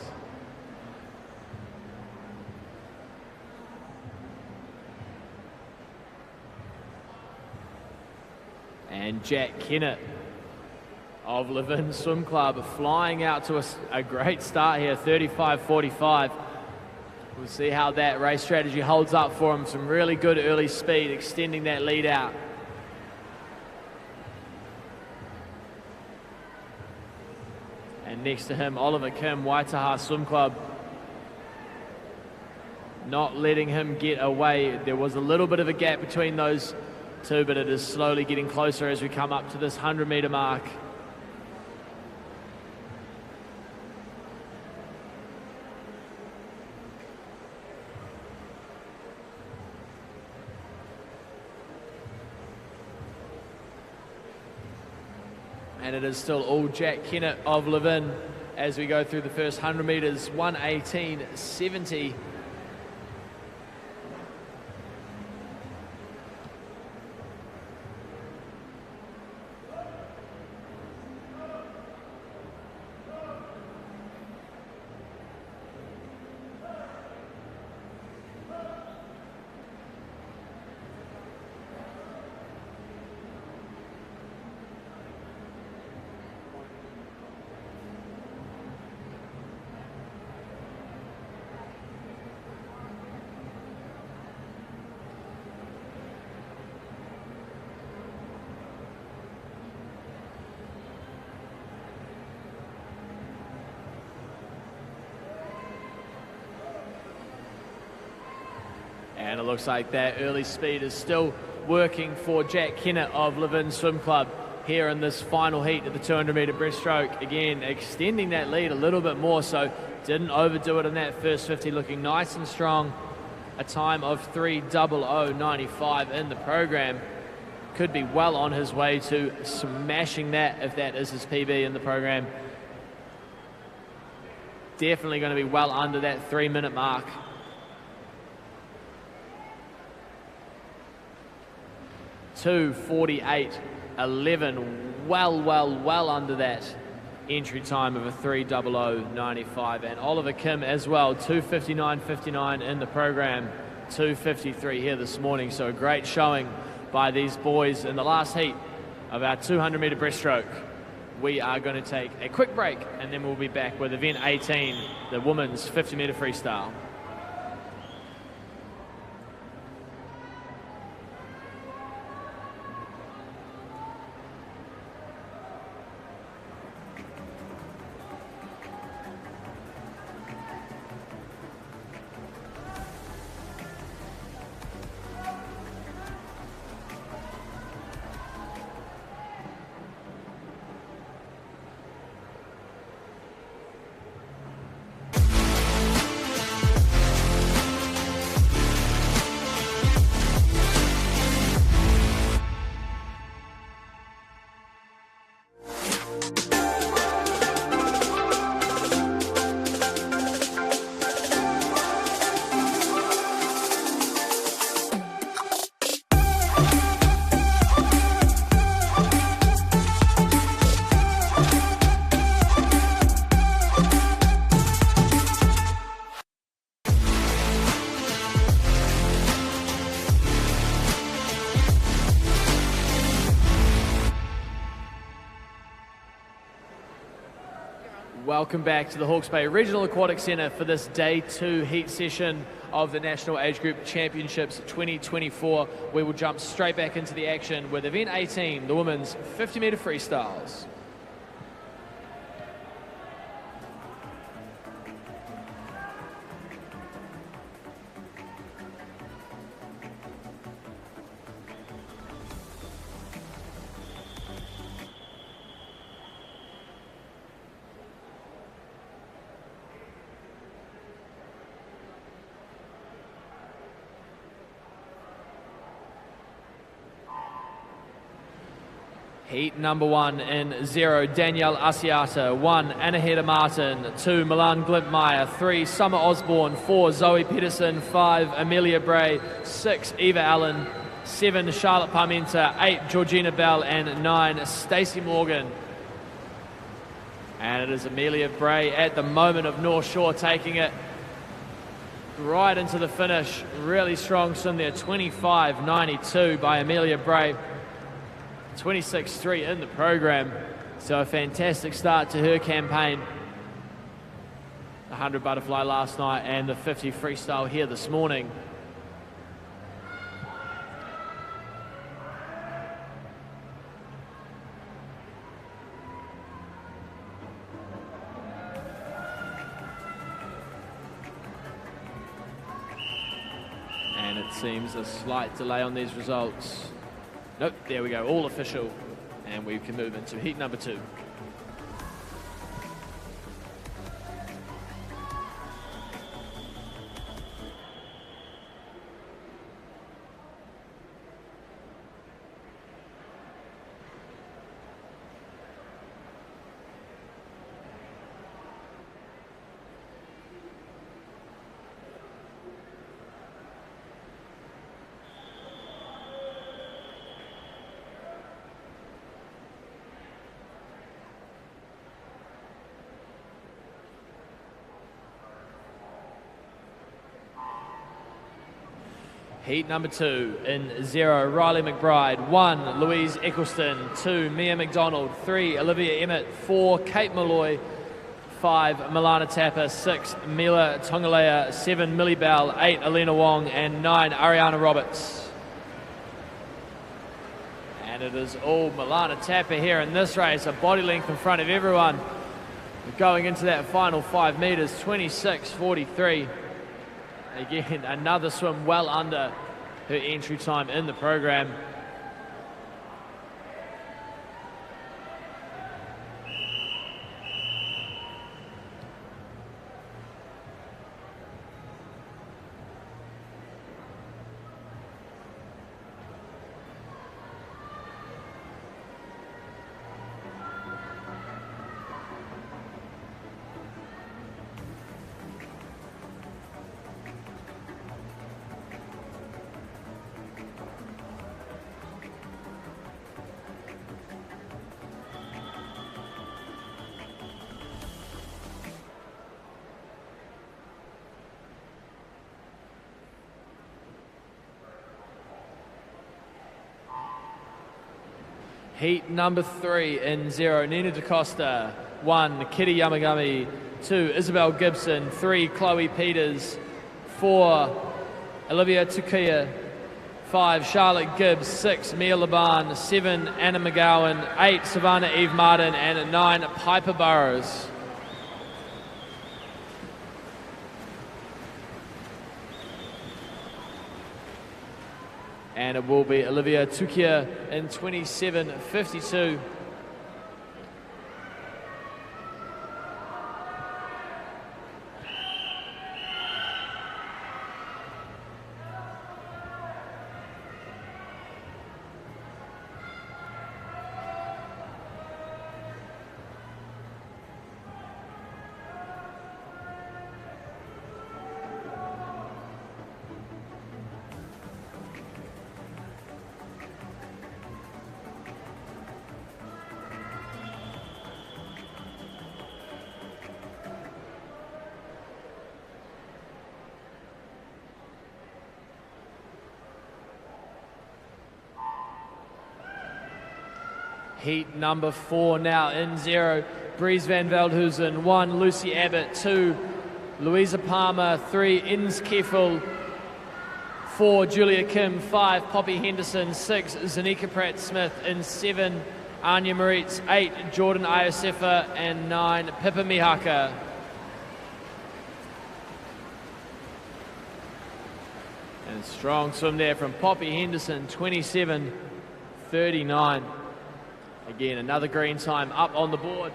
S1: And Jack Kennett of Live-In Swim Club flying out to a great start here, 35.45. We'll see how that race strategy holds up for him. Some really good early speed, extending that lead out. And next to him, Oliver Kim, Waitaha Swim Club. Not letting him get away. There was a little bit of a gap between those two, but it is slowly getting closer as we come up to this 100 metre mark. And it is still all Jack Kennett of Live-In as we go through the first 100 metres, 1:18.70. And it looks like that early speed is still working for Jack Kennett of Live-In Swim Club here in this final heat of the 200 metre breaststroke. Again, extending that lead a little bit more, so didn't overdo it in that first 50, looking nice and strong. A time of 3:00.95 in the program. Could be well on his way to smashing that if that is his PB in the program. Definitely going to be well under that 3-minute mark. 2:48.11, well under that entry time of a 3:00.95. And Oliver Kim as well, 2:59.59 in the program, 2:53 here this morning. So a great showing by these boys in the last heat of our 200-metre breaststroke. We are going to take a quick break, and then we'll be back with event 18, the women's 50-metre freestyle. Welcome back to the Hawke's Bay Regional Aquatic Centre for this Day 2 heat session of the National Age Group Championships 2024. We will jump straight back into the action with event 18, the women's 50-metre freestyles. Heat number 1 in 0, Danielle Asiata. 1, Anaheda Martin. 2, Milan Glintmeyer. 3, Summer Osborne. 4, Zoe Pedersen. 5, Amelia Bray. 6, Eva Allen. 7, Charlotte Parmenter. 8, Georgina Bell. And 9, Stacey Morgan. And it is Amelia Bray at the moment of North Shore taking it right into the finish. Really strong swim there, 25.92 by Amelia Bray. 26.3 in the program, so a fantastic start to her campaign. The 100 butterfly last night and the 50 freestyle here this morning. And it seems a slight delay on these results. Nope, there we go, all official. And we can move into heat number 2. Heat number 2 in 0, Riley McBride. 1, Louise Eccleston. 2, Mia McDonald. 3, Olivia Emmett. 4, Kate Malloy. 5, Milana Tapper. 6, Mila Tongalea. 7, Millie Bell. 8, Alina Wong. And 9, Ariana Roberts. And it is all Milana Tapper here in this race, a body length in front of everyone. Going into that final 5 metres, 26.43. Again, another swim well under her entry time in the program. Heat number 3 in 0, Nina DaCosta. 1, Kitty Yamagami. 2, Isabel Gibson. 3, Chloe Peters. 4, Olivia Tukia. 5, Charlotte Gibbs. 6, Mia Laban. 7, Anna McGowan. 8, Savannah Eve Martin. And 9, Piper Burrows. And it will be Olivia Tukia in 27.52. Heat number 4 now in 0, Breeze van Veldhuizen. 1, Lucy Abbott. 2, Louisa Palmer. 3, Ins Keffel. 4, Julia Kim. 5, Poppy Henderson. 6, Zanika Pratt-Smith. And 7, Anya Moritz. 8, Jordan Iosefa. And 9, Pippa Mihaka. And a strong swim there from Poppy Henderson, 27.39. Again, another green time up on the board.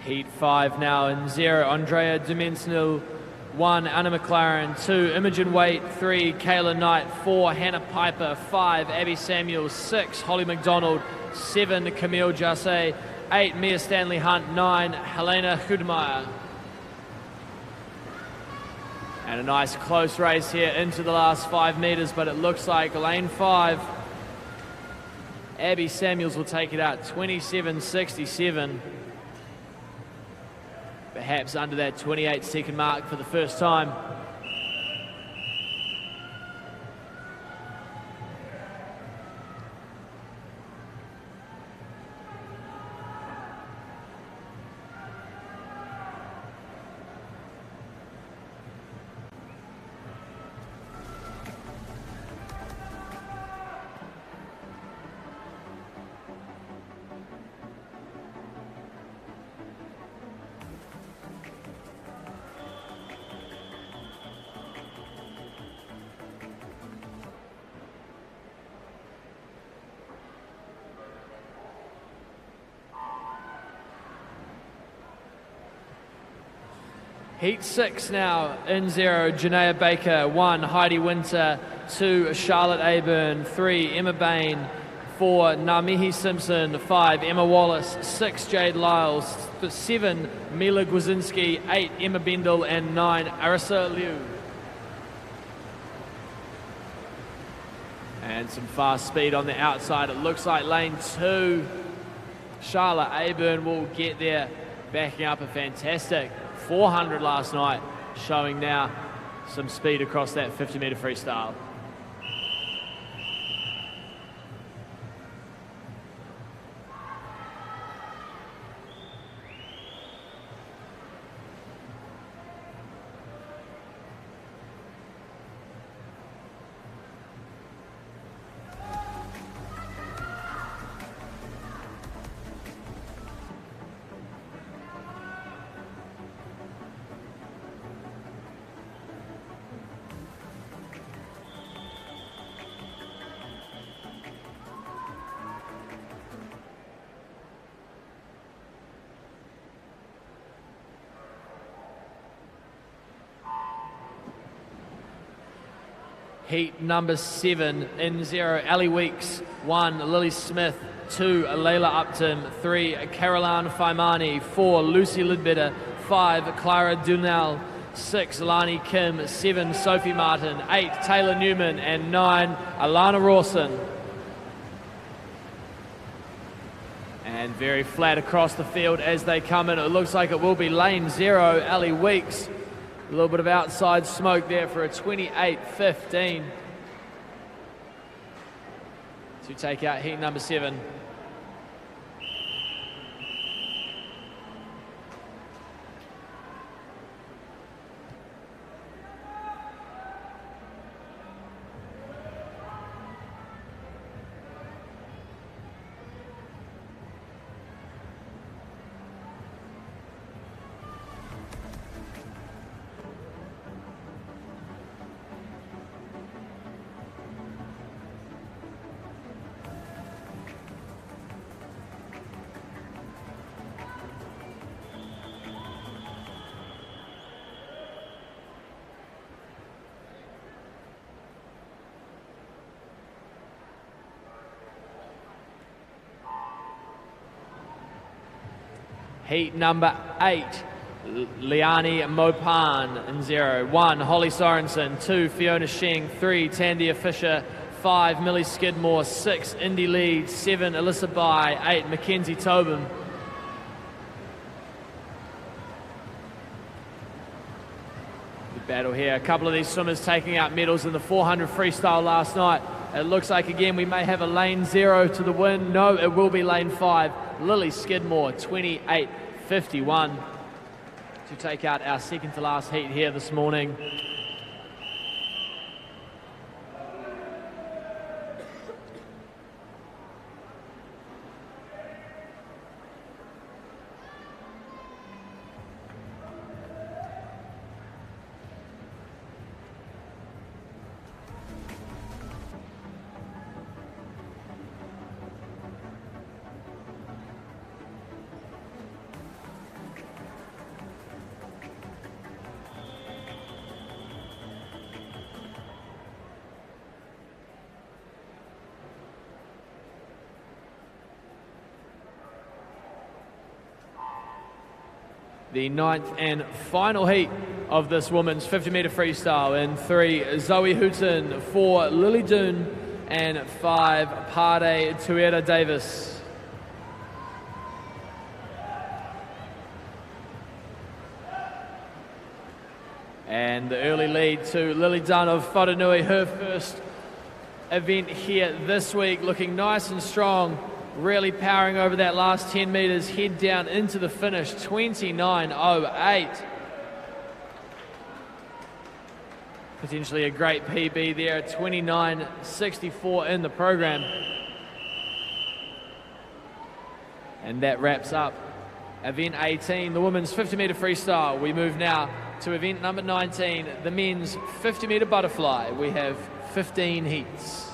S1: Heat 5 now in 0, Andrea Dimensnil. 1, Anna McLaren. 2, Imogen Waite. 3, Kayla Knight. 4, Hannah Piper. 5, Abby Samuels. 6, Holly McDonald. 7, Camille Jasse. 8, Mia Stanley Hunt. 9, Helena Hudmeyer. And a nice close race here into the last 5 metres, but it looks like lane 5, Abby Samuels will take it out, 27.67. Perhaps under that 28-second mark for the first time. Heat 6 now in 0, Janaea Baker. 1, Heidi Winter. 2, Charlotte Aburn. 3, Emma Bain. 4, Namihi Simpson. 5, Emma Wallace. 6, Jade Lyles. 7, Mila Gwazinski. 8, Emma Bendel. And 9, Arisa Liu. And some fast speed on the outside. It looks like lane 2, Charlotte Aburn will get there, backing up a fantastic 400 last night, showing now some speed across that 50-metre freestyle. Heat number 7 in 0, Ali Weeks. 1, Lily Smith. 2, Layla Upton. 3, Caroline Faimani. 4, Lucy Lidbetter. 5, Clara Dunell. 6, Lani Kim. 7, Sophie Martin. 8, Taylor Newman. And 9, Alana Rawson. And very flat across the field as they come in. It looks like it will be lane 0, Ali Weeks. A little bit of outside smoke there for a 28.15 to take out heat number 7. Heat number 8, Liani Mopan in 0. 1, Holly Sorensen. 2, Fiona Sheng. 3, Tandia Fisher. 5, Millie Skidmore. 6, Indy Leeds. 7, Alyssa Bai. 8, Mackenzie Tobin. The battle here. A couple of these swimmers taking out medals in the 400 freestyle last night. It looks like, again, we may have a lane 0 to the win. No, it will be lane 5. Lily Skidmore, 28.51 to take out our second to last heat here this morning. The 9th and final heat of this women's 50-metre freestyle in 3, Zoe Houghton. 4, Lily Doon. And 5, Pade Tuera Davis. And the early lead to Lily Dunn of Whanganui, her first event here this week, looking nice and strong. Really powering over that last 10 metres, head down into the finish, 29.08. Potentially a great PB there, 29.64 in the program. And that wraps up event 18, the women's 50-metre freestyle. We move now to event number 19, the men's 50-metre butterfly. We have 15 heats.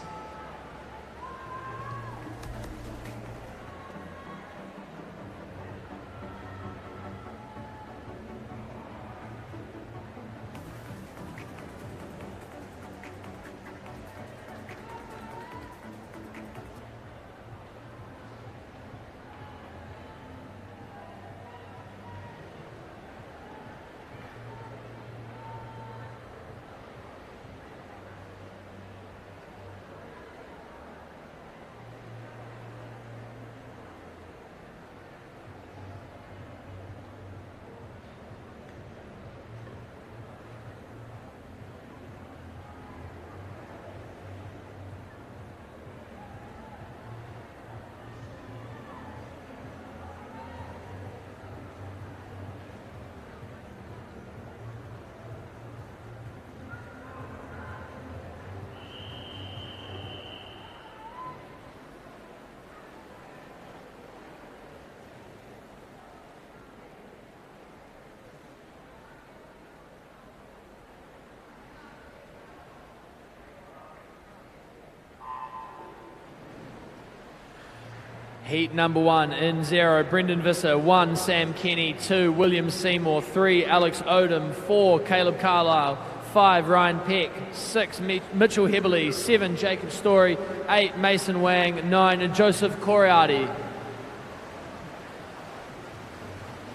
S1: Heat number 1 in 0, Brendan Visser. 1, Sam Kenny. 2, William Seymour. 3, Alex Odom. 4, Caleb Carlisle. 5, Ryan Peck. 6, Mitchell Heberley. 7, Jacob Story. 8, Mason Wang. 9, Joseph Coriarty.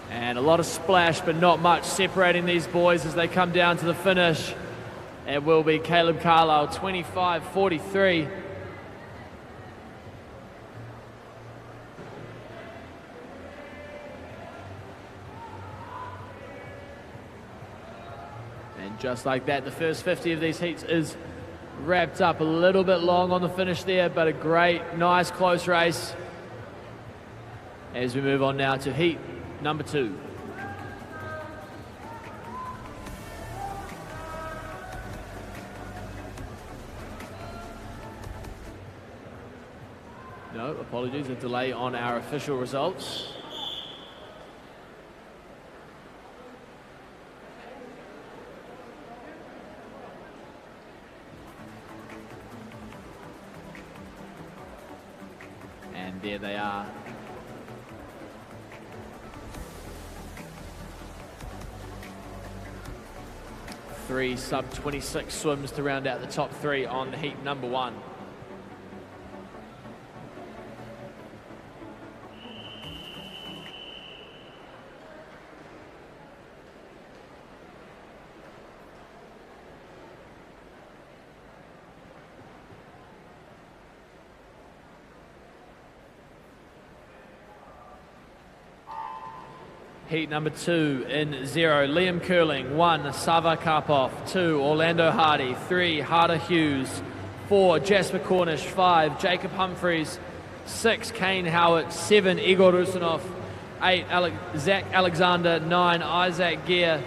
S1: And a lot of splash, but not much separating these boys as they come down to the finish. It will be Caleb Carlisle, 25-43. And just like that, the first 50 of these heats is wrapped up. A little bit long on the finish there, but a great, nice, close race. As we move on now to heat number 2. No, apologies, a delay on our official results. And there they are. Three sub-26 swims to round out the top 3 on the heat number 1. Heat number 2 in 0, Liam Curling. 1, Sava Karpov. 2, Orlando Hardy. 3, Harder Hughes. 4, Jasper Cornish. 5, Jacob Humphreys. 6, Kane Howard. 7, Igor Rusinov. 8, Zach Alexander. 9, Isaac Gear.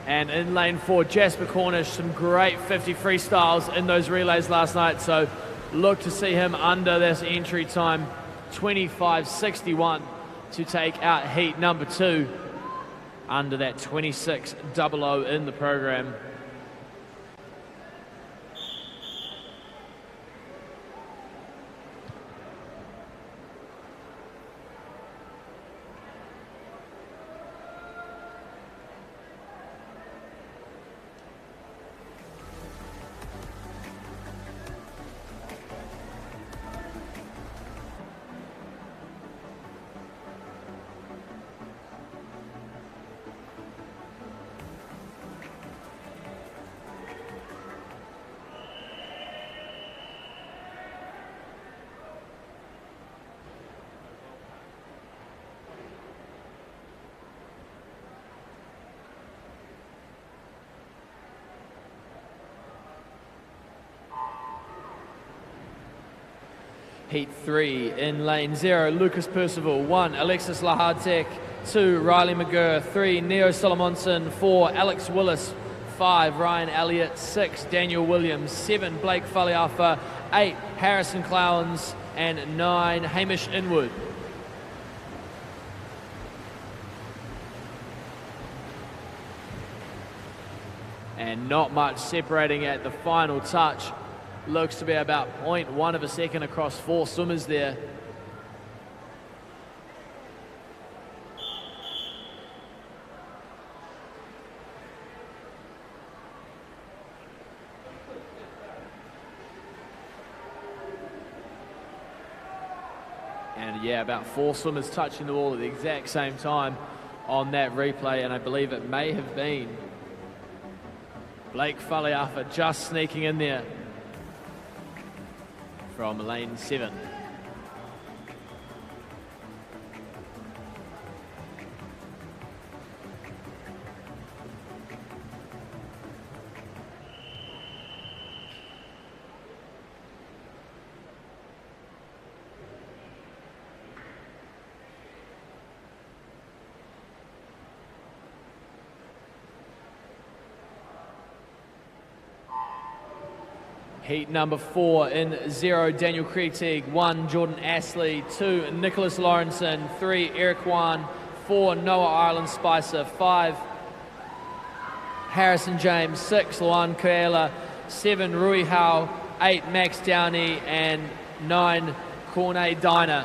S1: And in lane 4, Jasper Cornish. Some great 50 freestyles in those relays last night, so look to see him under this entry time, 25.61. To take out heat number 2 under that 26.00 in the program. Heat 3 in lane 0, Lucas Percival. 1, Alexis Lahartek. 2, Riley McGurr. 3, Neo Solomonson. 4, Alex Willis. 5, Ryan Elliott. 6, Daniel Williams. 7, Blake Faliafa. 8, Harrison Clowns. And 9, Hamish Inwood. And not much separating at the final touch. Looks to be about 0.1 of a second across 4 swimmers there. And yeah, about 4 swimmers touching the wall at the exact same time on that replay, and I believe it may have been Blake Faliafa just sneaking in there from lane 7. Heat number 4 in 0, Daniel Krieg. 1, Jordan Astley. 2, Nicholas Lawrenson. 3, Eric Wan. 4, Noah Ireland Spicer. 5, Harrison James. 6, Luan Koela. 7, Rui Howe. 8, Max Downey. And 9, Cornet Diner.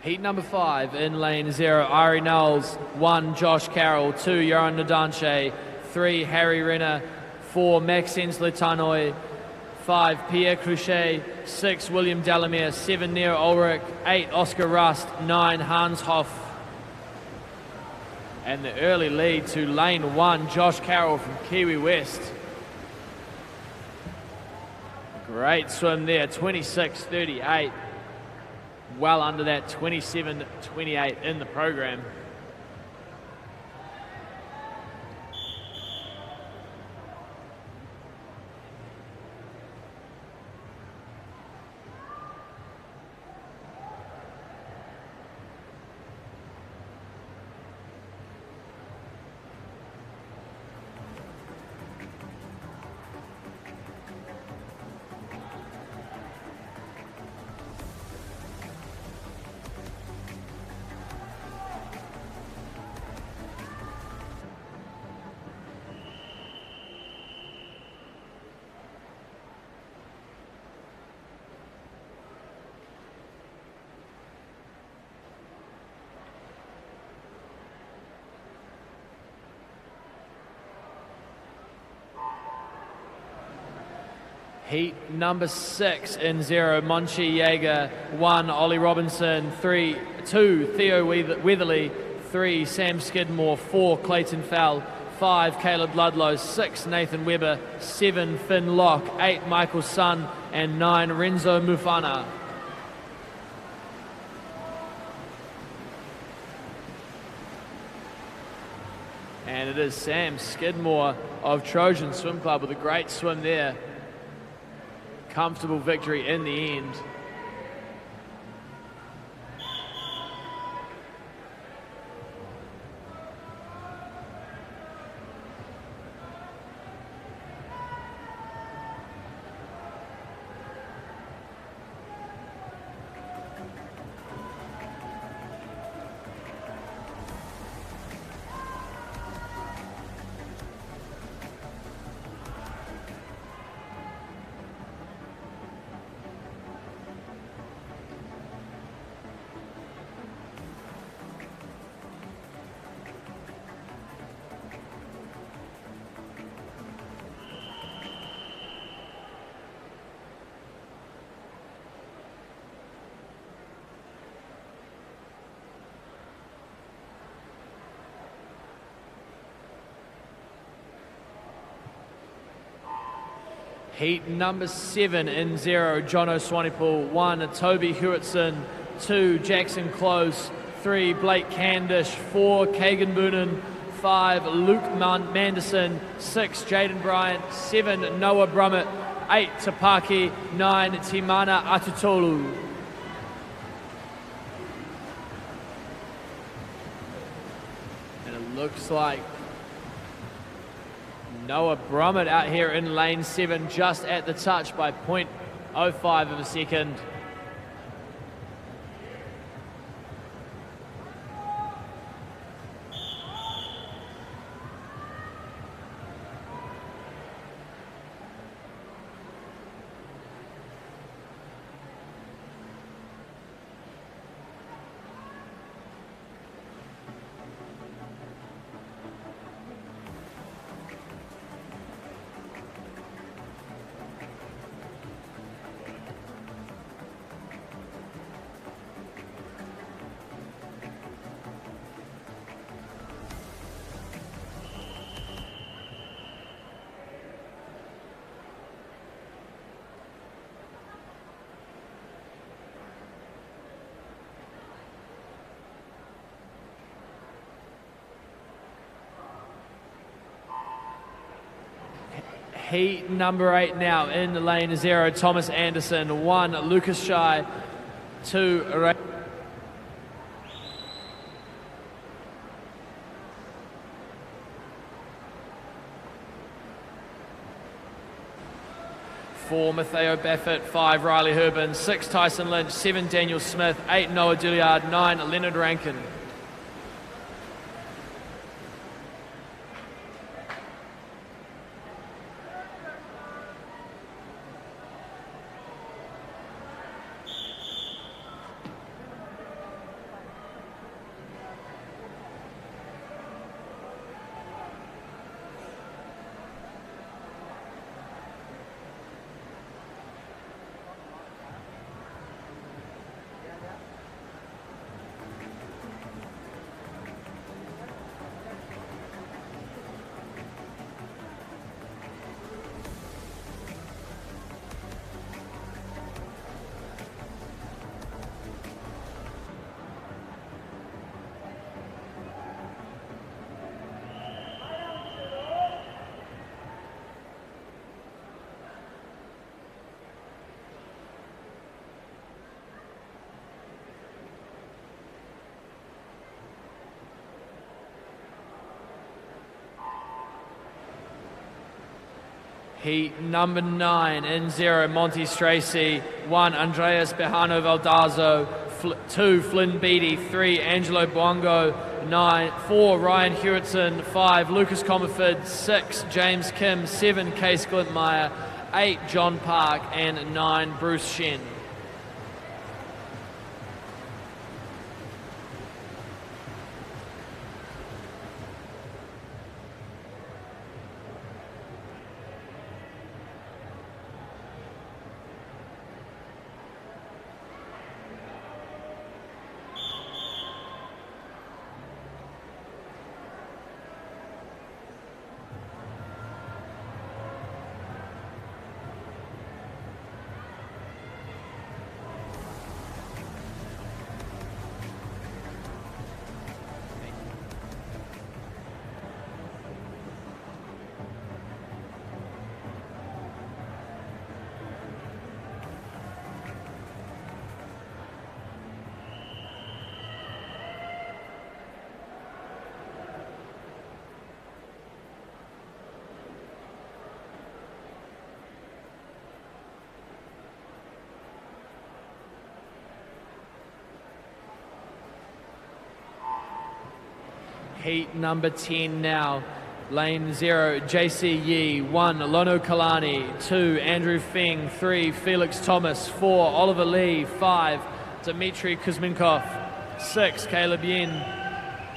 S1: Heat number 5 in lane 0, Ari Knowles. 1, Josh Carroll. 2, Yaron Nadanche. 3, Harry Renner. 4, Maxence Letanoi. 5, Pierre Cruchet. 6, William Delamere. 7, Neo Ulrich. 8, Oscar Rust. 9, Hans Hoff. And the early lead to lane 1, Josh Carroll from Kiwi West. Great swim there, 26.38. Well under that 27.28 in the program. Heat number 6 in 0, Monchi Jaeger. 1, Ollie Robinson. 2, Theo Weatherly. 3, Sam Skidmore. 4, Clayton Fell. 5, Caleb Ludlow. 6, Nathan Webber. 7, Finn Locke. 8, Michael Sun. And 9, Renzo Mufana. And it is Sam Skidmore of Trojan Swim Club with a great swim there. Comfortable victory in the end. Heat number 7 in 0, Jono Swanepoel. 1, Toby Hewitson. 2, Jackson Close. 3, Blake Candish. 4, Kagan Boonen. 5, Luke Manderson. 6, Jaden Bryant. 7, Noah Brummett. 8, Tapaki. 9, Timana Atutolu. And it looks like Noah Brummett out here in lane 7, just at the touch by 0.05 of a second. Heat number 8 now in the lane 0, Thomas Anderson. 1, Lucas Shy. 2, Ray. 4, Matteo Baffert. 5, Riley Herbin. 6, Tyson Lynch. 7, Daniel Smith. 8, Noah Dilliard. 9, Leonard Rankin. Heat number 9 in 0, Monty Stracy. 1, Andreas Behano Valdazo. 2, Flynn Beattie. 3, Angelo Buongo. 4, Ryan Hewitson. 5, Lucas Comerford. 6, James Kim. 7, Case Glintmeyer. 8, John Park. And 9, Bruce Shen. Heat number 10 now. Lane 0, JC Yee. 1, Lono Kalani. 2, Andrew Feng. 3, Felix Thomas. 4, Oliver Lee. 5, Dmitry Kuzminkov. 6, Caleb Yen.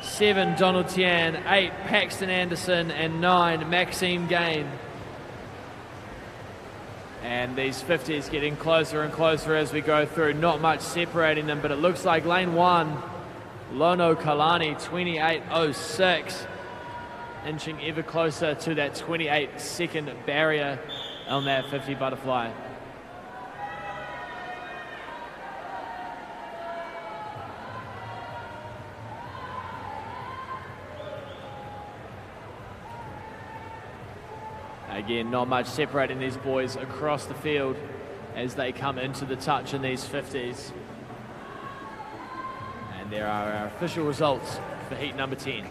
S1: 7, Donald Tian. 8, Paxton Anderson. And 9, Maxime Gain. And these 50s getting closer and closer as we go through. Not much separating them, but it looks like lane 1, Lono Kalani, 28.06, inching ever closer to that 28-second barrier on that 50 butterfly. Again, not much separating these boys across the field as they come into the touch in these 50s. There are our official results for heat number 10.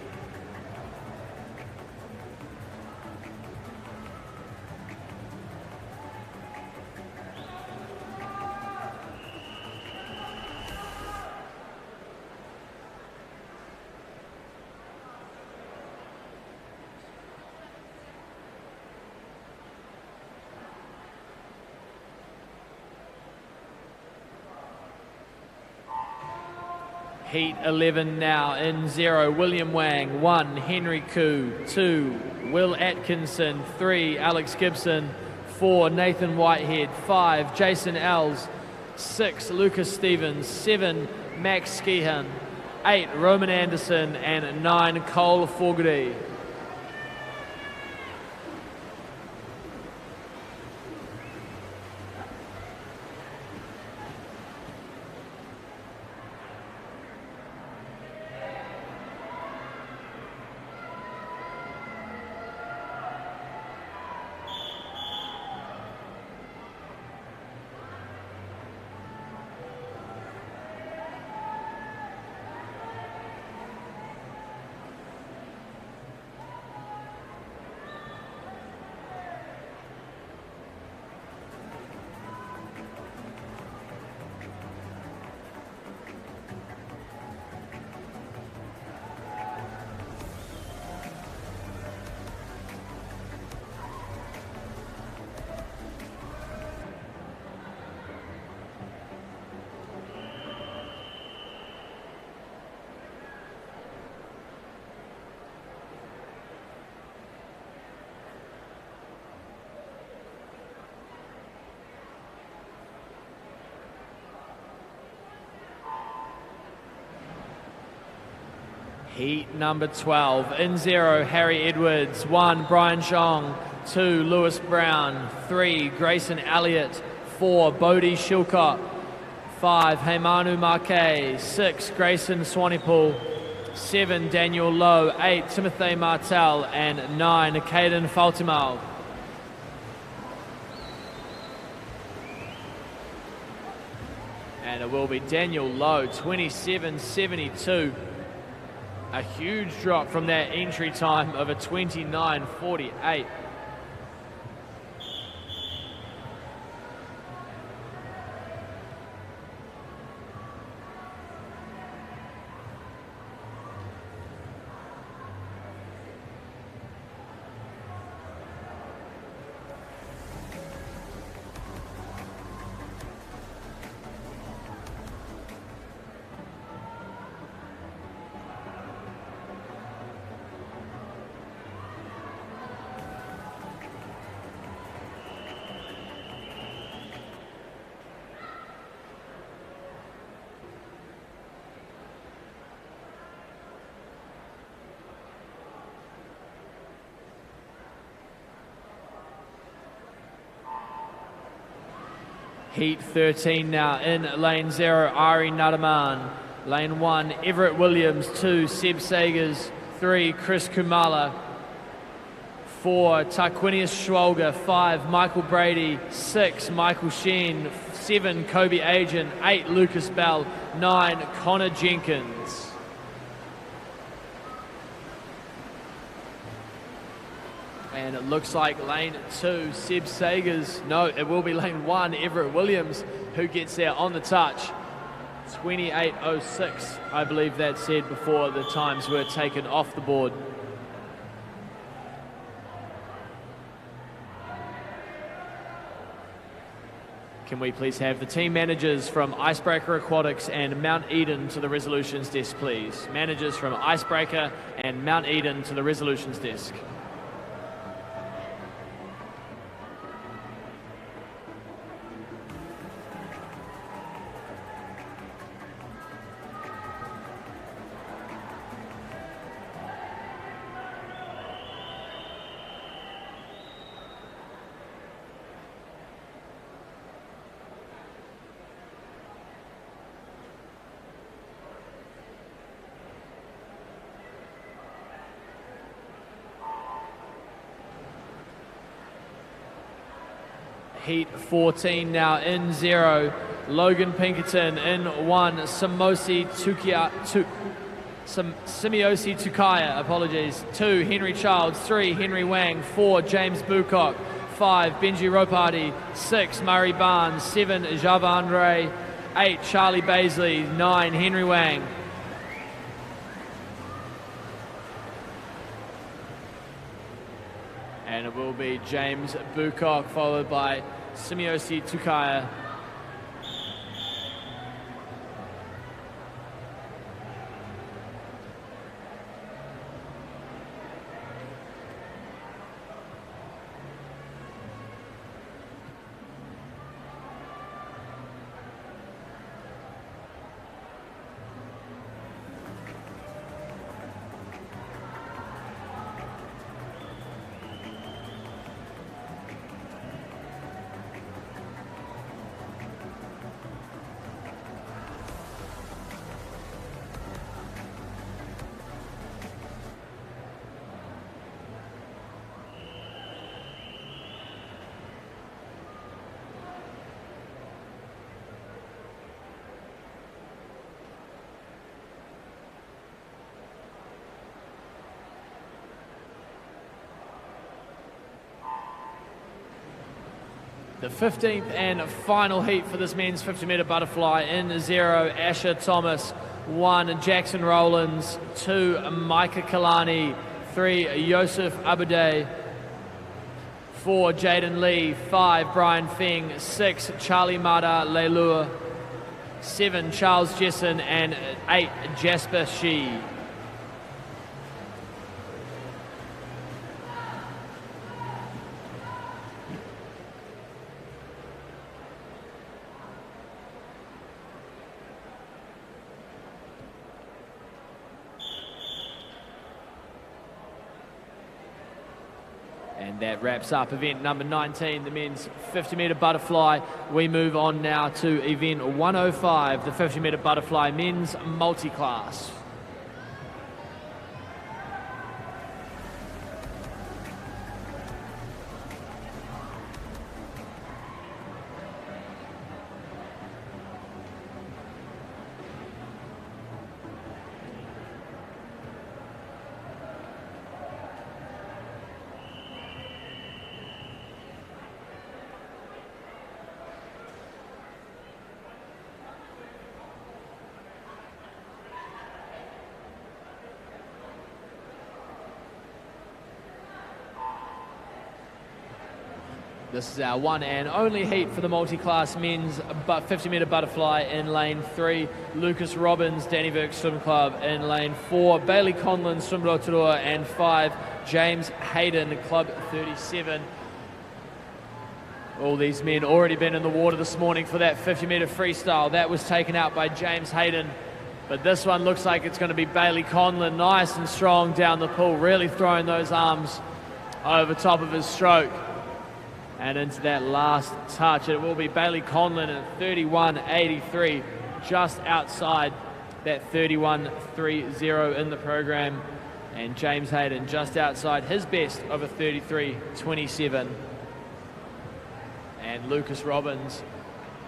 S1: Heat 11 now in 0, William Wang. 1, Henry Koo. 2, Will Atkinson. 3, Alex Gibson. 4, Nathan Whitehead. 5, Jason Ells. 6, Lucas Stevens. 7, Max Skehan. 8, Roman Anderson. And 9, Cole Fogarty. Heat number 12, in 0, Harry Edwards. 1, Brian Zhong. 2, Lewis Brown. 3, Grayson Elliott. 4, Bodie Shilcott. 5, Heimanu Marquet. 6, Grayson Swanepoel. 7, Daniel Lowe. 8, Timothy Martell. And 9, Caden Faltimau. And it will be Daniel Lowe, 27.72. A huge drop from that entry time of a 29.48. Heat 13 now in lane 0, Ari Nadaman. Lane 1, Everett Williams. 2, Seb Sagers. 3, Chris Kumala. 4, Tarquinius Schwolger. 5, Michael Brady. 6, Michael Sheen. 7, Kobe Agent. 8, Lucas Bell. 9, Connor Jenkins. And it looks like lane 2, Seb Sagers. No, it will be lane 1, Everett Williams, who gets there on the touch. 28.06, I believe that said before the times were taken off the board. Can we please have the team managers from Icebreaker Aquatics and Mount Eden to the resolutions desk, please? Managers from Icebreaker and Mount Eden to the resolutions desk. Heat 14 now in 0. Logan Pinkerton in 1. Simiosi Tukaya, apologies. 2, Henry Childs. 3, Henry Wang. 4, James Bucock. 5, Benji Ropati. 6, Murray Barnes. 7, Javandre. 8, Charlie Baisley. 9, Henry Wang. And it will be James Bucock, followed by Simiosi Tukaya. The 15th and final heat for this men's 50-metre butterfly in 0, Asher Thomas. 1, Jackson Rowlands. 2, Micah Kalani. 3, Yosef Abuday. 4, Jaden Lee. 5, Brian Feng. 6, Charlie Mada Leilua. 7, Charles Jessen. And 8, Jasper Shee. And that wraps up event number 19, the men's 50-metre butterfly. We move on now to event 105, the 50-metre butterfly men's multi-class. This is our one and only heat for the multi-class men's 50-metre butterfly. In lane 3, Lucas Robbins, Danny Burke Swim Club. In lane 4, Bailey Conlon, Swim Rotorua. And 5, James Hayden, Club 37. All these men already been in the water this morning for that 50-metre freestyle. That was taken out by James Hayden. But this one looks like it's going to be Bailey Conlon, nice and strong down the pool, really throwing those arms over top of his stroke. And into that last touch, it will be Bailey Conlon at 31.83, just outside that 31.30 in the program. And James Hayden just outside his best of a 33.27. And Lucas Robbins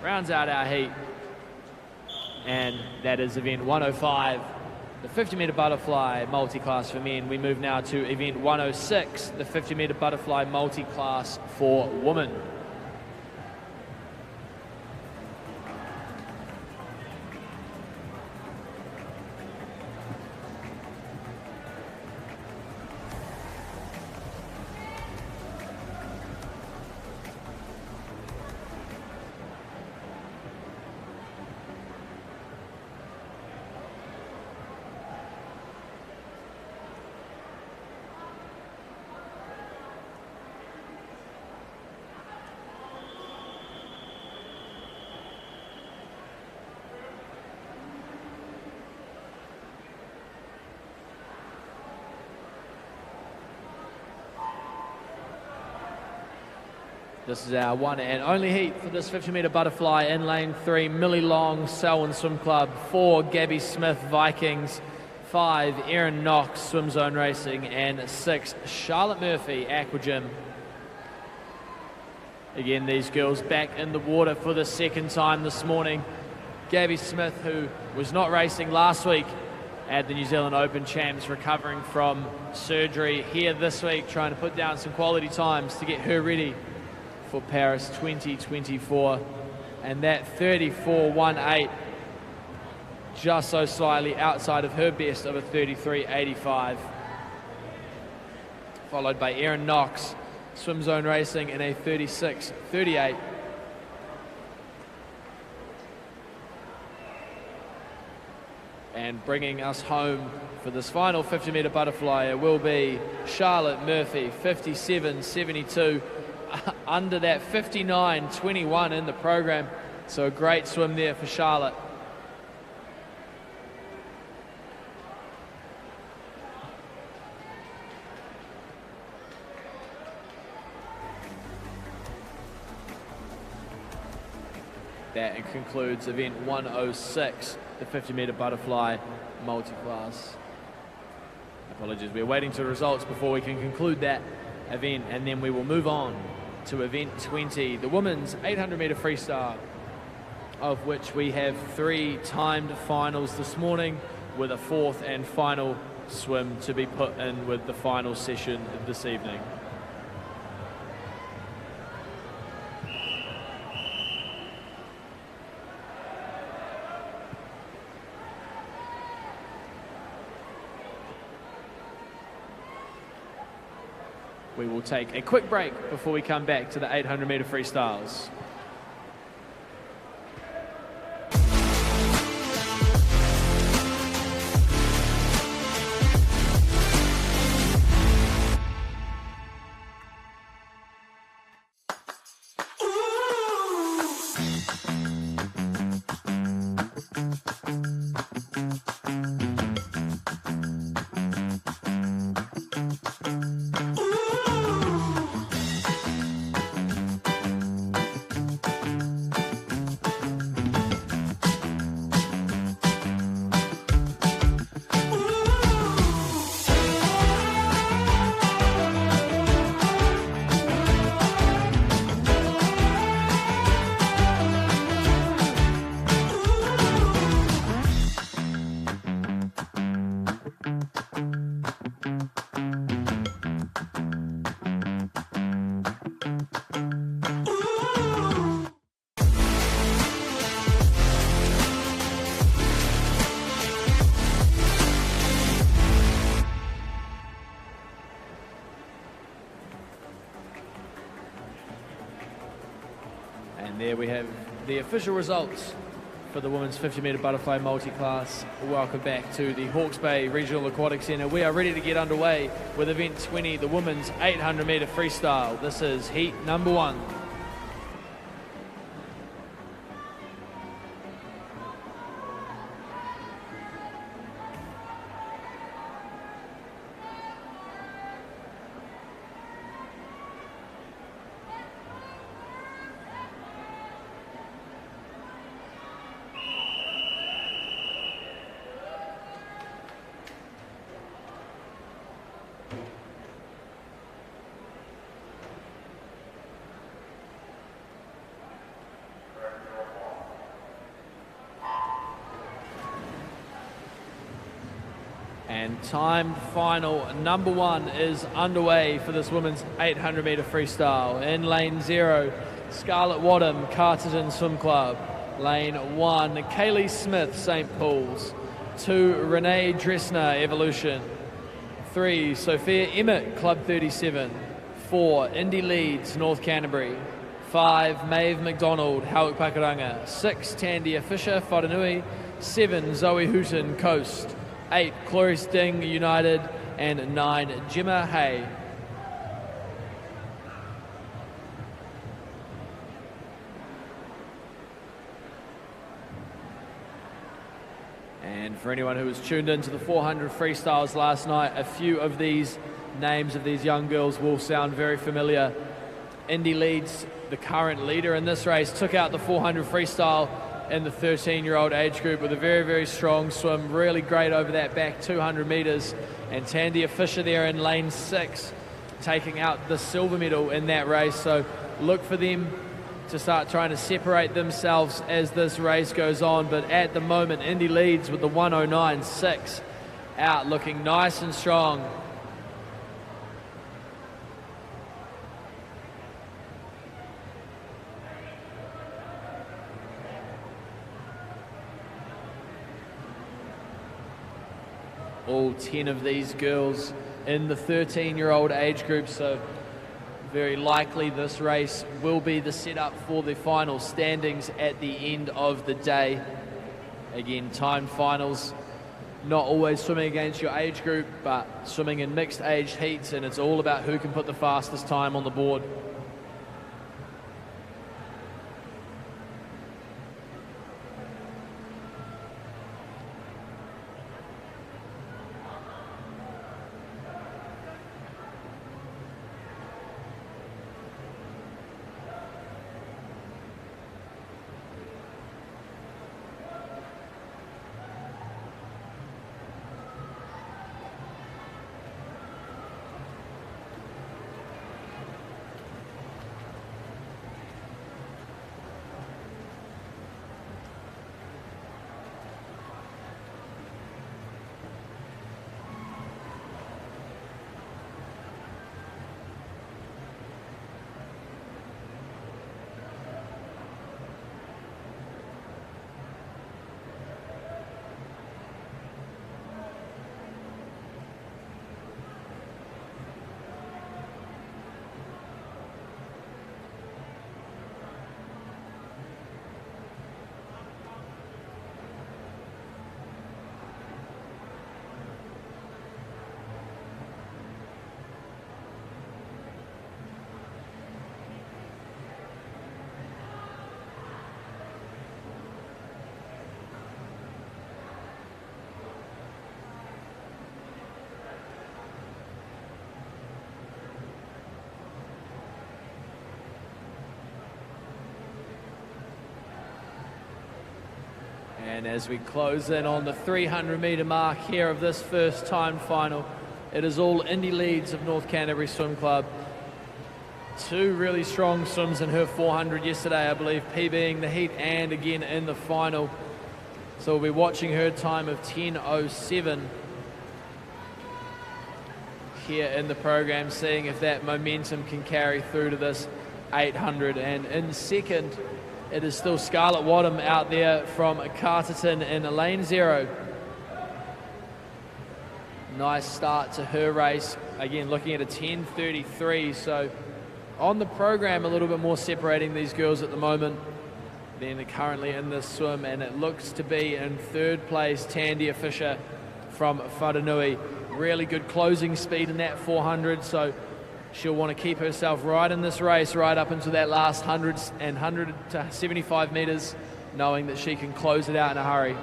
S1: rounds out our heat. And that is event 105, the 50-meter butterfly multi-class for men. We move now to event 106, the 50-meter butterfly multi-class for women. This is our one and only heat for this 50-meter butterfly. In lane 3, Millie Long, Selwyn Swim Club. 4, Gabby Smith, Vikings. 5, Erin Knox, Swim Zone Racing. And 6, Charlotte Murphy, Aqua Gym. Again, these girls back in the water for the second time this morning. Gabby Smith, who was not racing last week at the New Zealand Open Champs, recovering from surgery, here this week, trying to put down some quality times to get her ready for Paris 2024. And that 34.18, just so slightly outside of her best of a 33.85. Followed by Erin Knox, Swim Zone Racing, in a 36.38. And bringing us home for this final 50-meter butterfly, it will be Charlotte Murphy, 57.72. Under that 59.21 in the program. So a great swim there for Charlotte. That concludes event 106, the 50-meter butterfly multi-class. Apologies, we're waiting for results before we can conclude that event, and then we will move on to event 20, the women's 800-meter freestyle, of which we have 3 timed finals this morning, with a 4th and final swim to be put in with the final session of this evening. We will take a quick break before we come back to the 800-meter freestyles. There we have the official results for the women's 50-meter butterfly multi-class. Welcome back to the Hawke's Bay Regional Aquatic Centre. We are ready to get underway with event 20, the women's 800-meter freestyle. This is heat number 1. And timed final number 1 is underway for this women's 800 metre freestyle. In lane 0, Scarlett Wadham, Carterton Swim Club. Lane 1, Kaylee Smith, St. Paul's. 2, Renee Dressner, Evolution. 3, Sophia Emmett, Club 37. 4, Indy Leeds, North Canterbury. 5, Maeve McDonald, Howick Pakuranga. 6, Tandia Fisher, Whanganui. 7, Zoe Hooton, Coast. 8, Cloris Ding, United. And 9, Gemma Hay. And for anyone who was tuned into the 400 freestyles last night, a few of these names of these young girls will sound very familiar. Indy Leeds, the current leader in this race, took out the 400 freestyle in the 13-year-old age group with a very, very strong swim, really great over that back 200 metres. And Tandia Fisher there in lane 6, taking out the silver medal in that race. So look for them to start trying to separate themselves as this race goes on. But at the moment, Indy Leeds with the 109.6 out, looking nice and strong. All 10 of these girls in the 13-year-old age group, so very likely this race will be the setup for the final standings at the end of the day. Again, timed finals, not always swimming against your age group, but swimming in mixed age heats, and it's all about who can put the fastest time on the board. And as we close in on the 300-metre mark here of this first time final, it is all Indy Leeds of North Canterbury Swim Club. 2 really strong swims in her 400 yesterday, I believe, PBing the heat and again in the final. So we'll be watching her time of 10:07 here in the program, seeing if that momentum can carry through to this 800. And in second, it is still Scarlett Wadham out there from Carterton in lane 0. Nice start to her race. Again, looking at a 10:33. So on the program, a little bit more separating these girls at the moment than currently in this swim. And it looks to be in third place, Tandia Fisher from Whanganui. Really good closing speed in that 400. So she'll want to keep herself right in this race, right up into that last 100 and 100 to 75 metres, knowing that she can close it out in a hurry.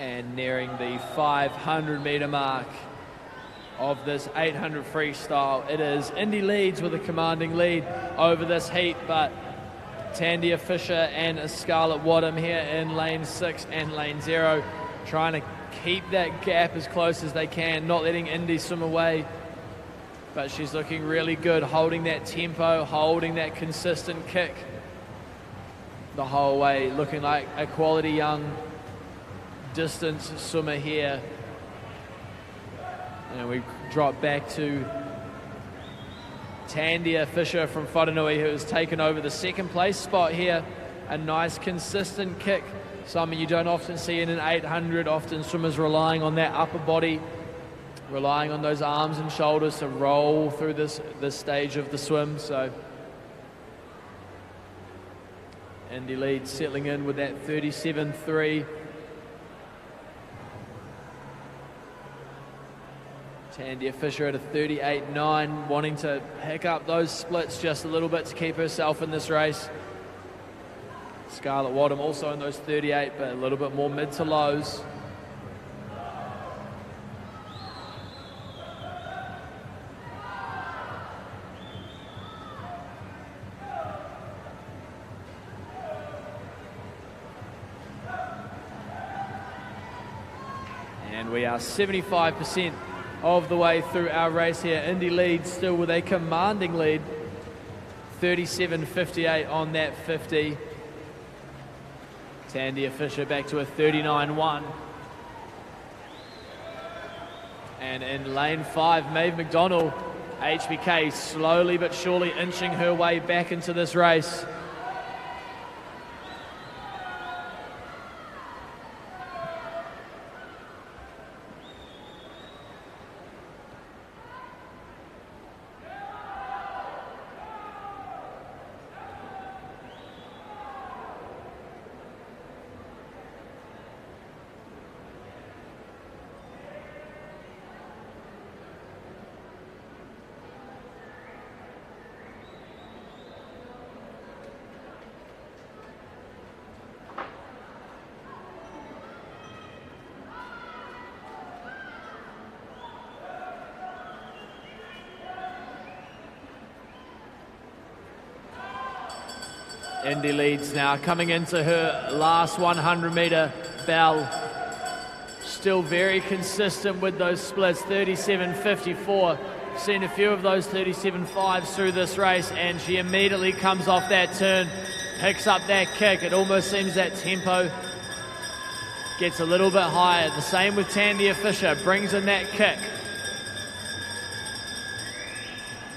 S1: And nearing the 500-meter mark of this 800 freestyle. It is Indy leads with a commanding lead over this heat, but Tandia Fisher and Scarlett Wadham here in lane 6 and lane 0 trying to keep that gap as close as they can, not letting Indy swim away. But she's looking really good, holding that tempo, holding that consistent kick the whole way, looking like a quality young distance swimmer here. And we drop back to Tandia Fisher from Whanganui, who has taken over the second place spot here. A nice consistent kick, something you don't often see in an 800. Often swimmers relying on that upper body, relying on those arms and shoulders to roll through this stage of the swim. So Indy lead settling in with that 37.3. Tandia Fisher at a 38.9, wanting to pick up those splits just a little bit to keep herself in this race. Scarlett Wadham also in those 38, but a little bit more mid to lows. And we are 75% of the way through our race here. Indy leads still with a commanding lead, 37.58 on that 50. Tandia Fisher back to a 39.1. And in lane 5, Maeve McDonald, HBK, slowly but surely inching her way back into this race. Indy leads now, coming into her last 100-meter bell. Still very consistent with those splits, 37.54. Seen a few of those 37.5s through this race, and she immediately comes off that turn, picks up that kick. It almost seems that tempo gets a little bit higher. The same with Tandia Fisher, brings in that kick.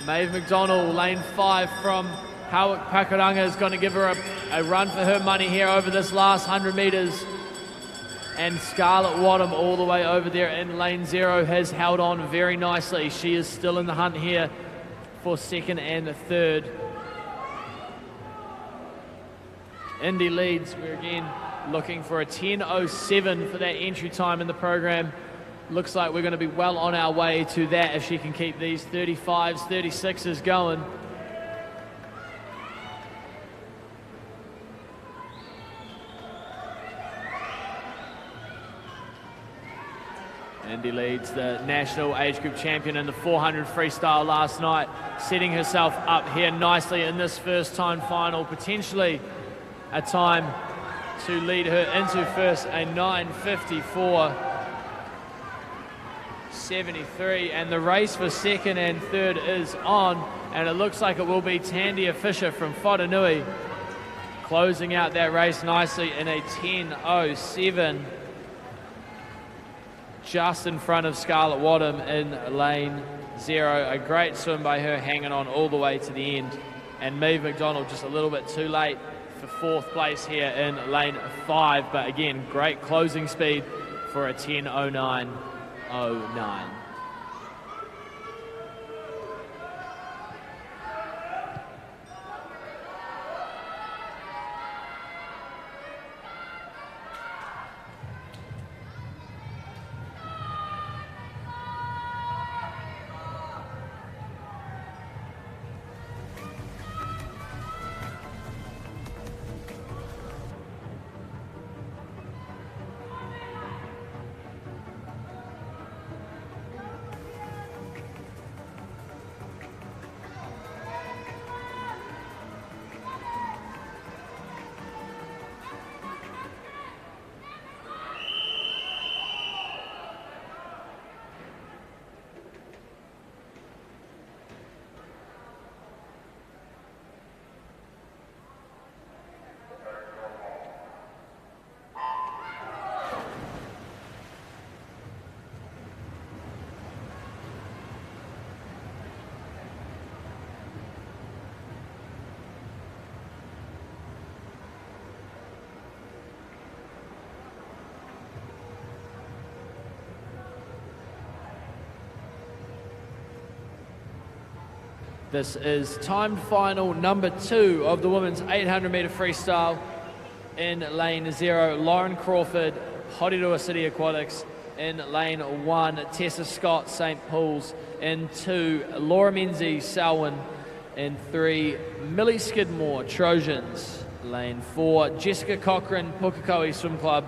S1: Maeve McDonald, lane 5 from Howard Pakuranga, is going to give her a run for her money here over this last 100 metres. And Scarlett Wadham all the way over there in lane 0 has held on very nicely. She is still in the hunt here for second and third. Indy leads. We're again looking for a 10.07 for that entry time in the program. Looks like we're going to be well on our way to that if she can keep these 35s, 36s going. Indy leads, the national age group champion in the 400 freestyle last night, setting herself up here nicely in this first time final, potentially a time to lead her into first, a 9:54.73, and the race for second and third is on, and it looks like it will be Tandia Fisher from Whanganui closing out that race nicely in a 10.07. Just in front of Scarlett Wadham in lane 0. A great swim by her, hanging on all the way to the end. And Maeve McDonald just a little bit too late for fourth place here in lane 5. But again, great closing speed for a 10.09.09. This is timed final number 2 of the women's 800 metre freestyle. In lane 0, Lauren Crawford, Horirua City Aquatics. In lane 1, Tessa Scott, St. Paul's. In 2, Laura Menzies, Selwyn. In 3, Millie Skidmore, Trojans. Lane 4, Jessica Cochran, Pukekohe Swim Club.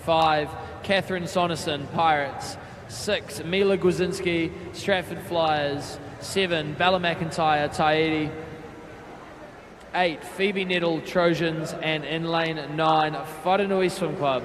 S1: 5, Catherine Sonnerson, Pirates. 6, Mila Gwazinski, Stratford Flyers. 7, Bella McIntyre, Tahiti. 8, Phoebe Nettle, Trojans. And in lane 9, Wharenui Swim Club.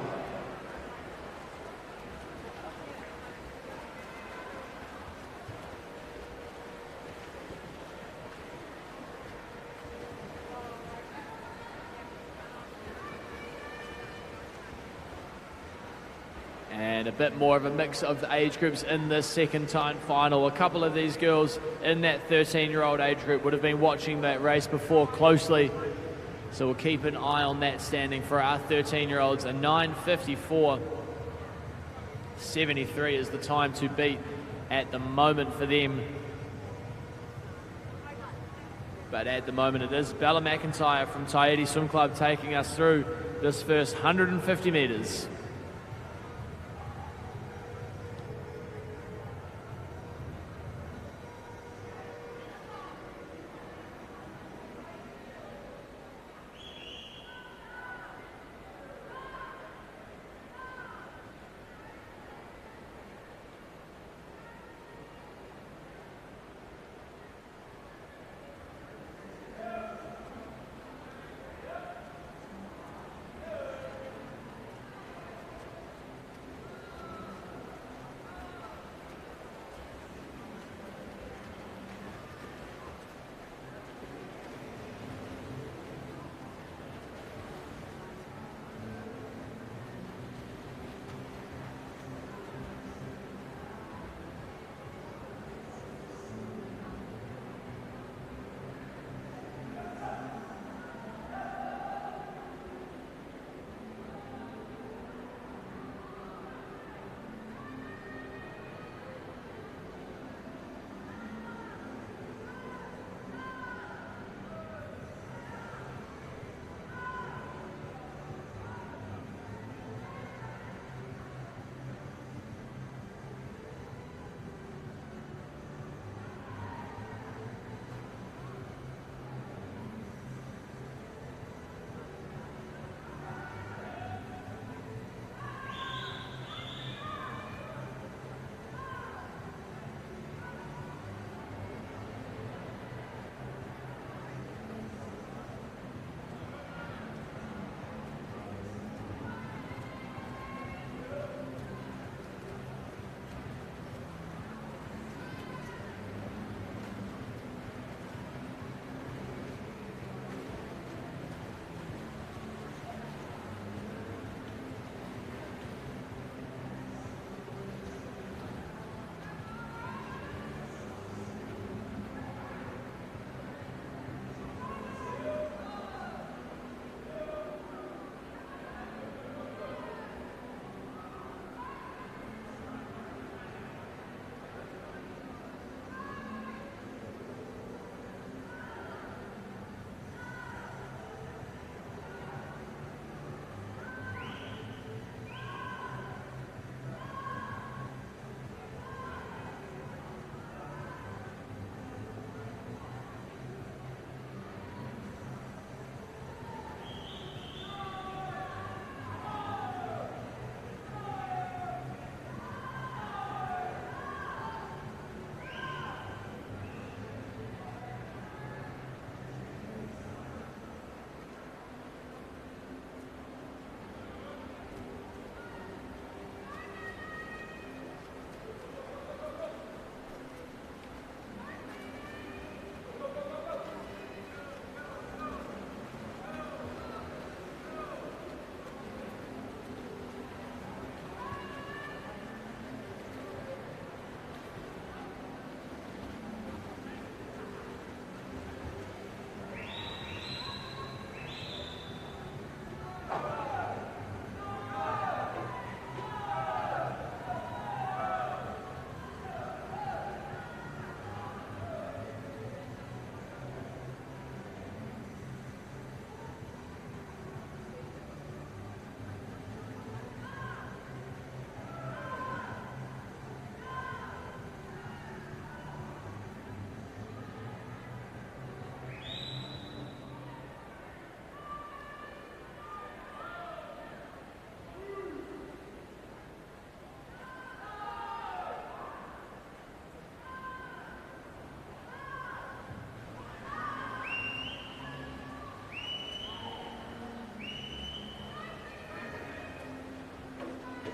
S1: And a bit more of a mix of the age groups in the second time final. A couple of these girls in that 13-year-old age group would have been watching that race before closely. So we'll keep an eye on that standing for our 13-year-olds. A 9:54.73 is the time to beat at the moment for them. But at the moment it is Bella McIntyre from Tahiti Swim Club taking us through this first 150 metres.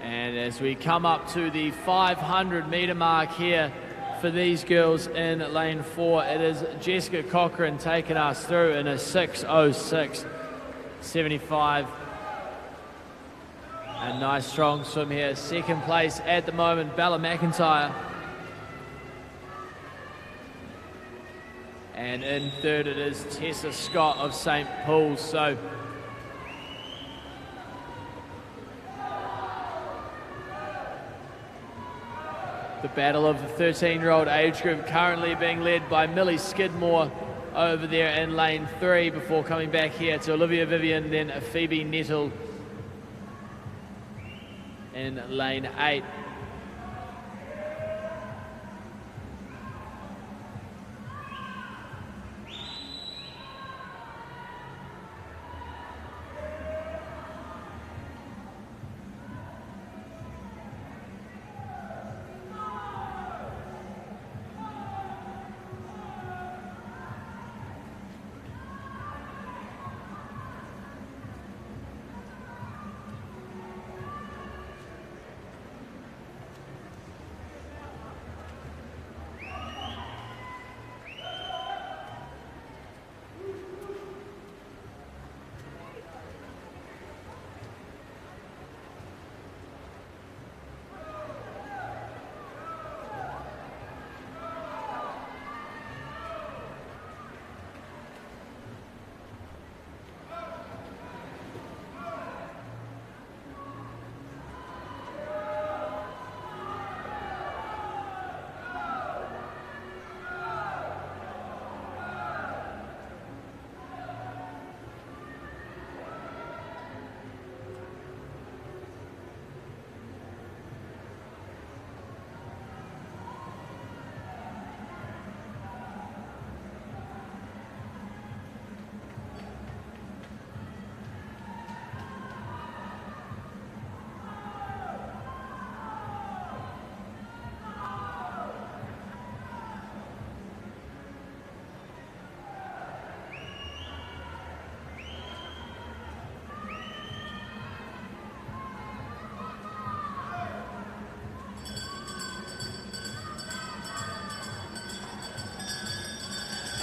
S1: And as we come up to the 500-meter mark here for these girls in lane 4, it is Jessica Cochran taking us through in a 6:06.75. A nice strong swim here. Second place at the moment, Bella McIntyre. And in third it is Tessa Scott of St. Paul's. So the battle of the 13-year-old age group currently being led by Millie Skidmore over there in lane 3 before coming back here to Olivia Vivian, then Phoebe Nettle in lane 8.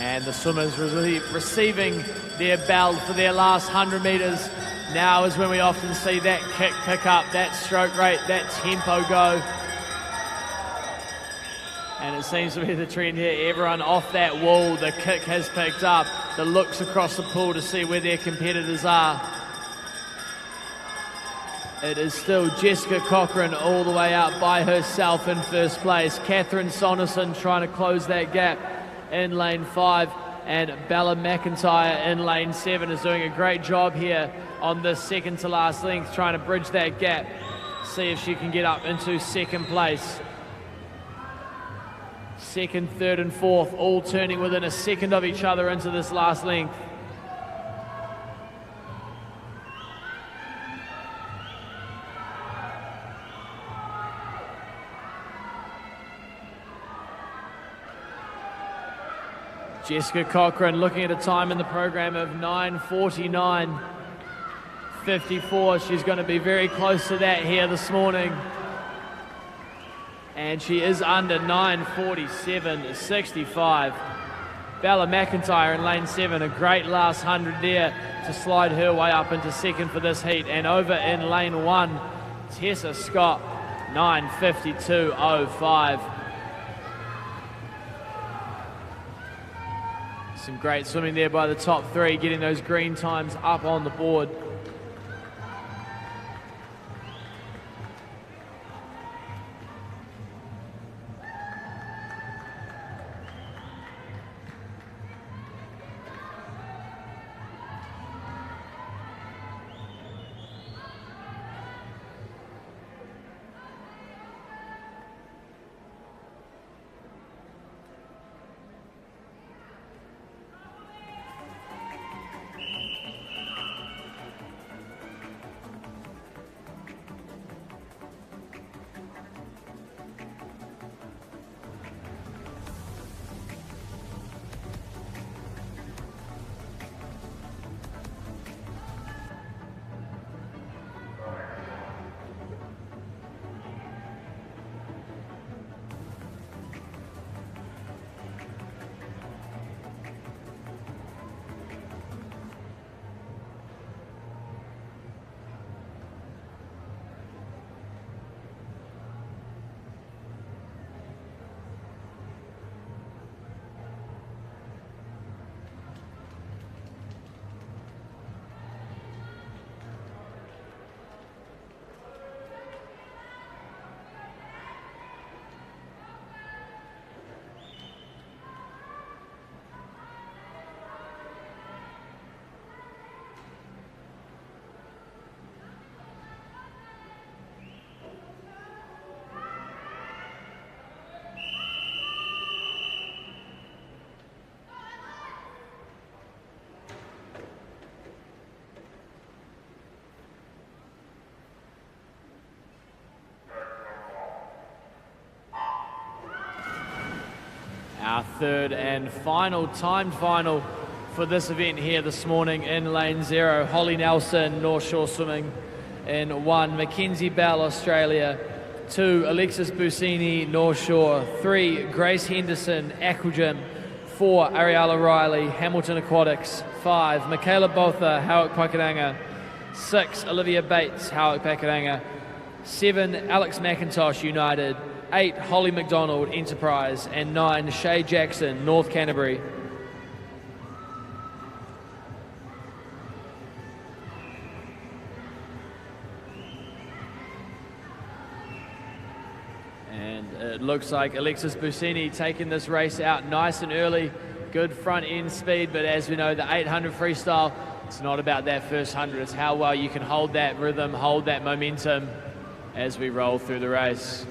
S1: And the swimmers receiving their bell for their last 100 metres. Now is when we often see that kick pick up, that stroke rate, that tempo go. And it seems to be the trend here. Everyone off that wall, the kick has picked up. The looks across the pool to see where their competitors are. It is still Jessica Cochran all the way out by herself in first place. Catherine Sonnerson trying to close that gap in lane 5, and Bella McIntyre in lane 7 is doing a great job here on the second to last length, trying to bridge that gap, see if she can get up into second place. Second, third and fourth all turning within a second of each other into this last length. Jessica Cochran looking at a time in the program of 9:49.54. She's going to be very close to that here this morning. And she is under 9:47.65. Bella McIntyre in lane 7, a great last 100 there to slide her way up into second for this heat. And over in lane 1, Tessa Scott, 9:52.05. Some great swimming there by the top 3, getting those green times up on the board. Our third and final timed final for this event here this morning in lane 0. Holly Nelson, North Shore Swimming in 1. Mackenzie Bell, Australia. 2, Alexis Busini, North Shore. 3, Grace Henderson, Aquagym. 4, Ariella Riley, Hamilton Aquatics. 5, Michaela Botha, Howick Pakuranga. 6, Olivia Bates, Howick Pakuranga. 7, Alex McIntosh, United. 8, Holly McDonald, Enterprise. And 9, Shay Jackson, North Canterbury. And it looks like Alexis Busini taking this race out nice and early. Good front end speed, but as we know, the 800 freestyle, it's not about that first 100. It's how well you can hold that rhythm, hold that momentum as we roll through the race.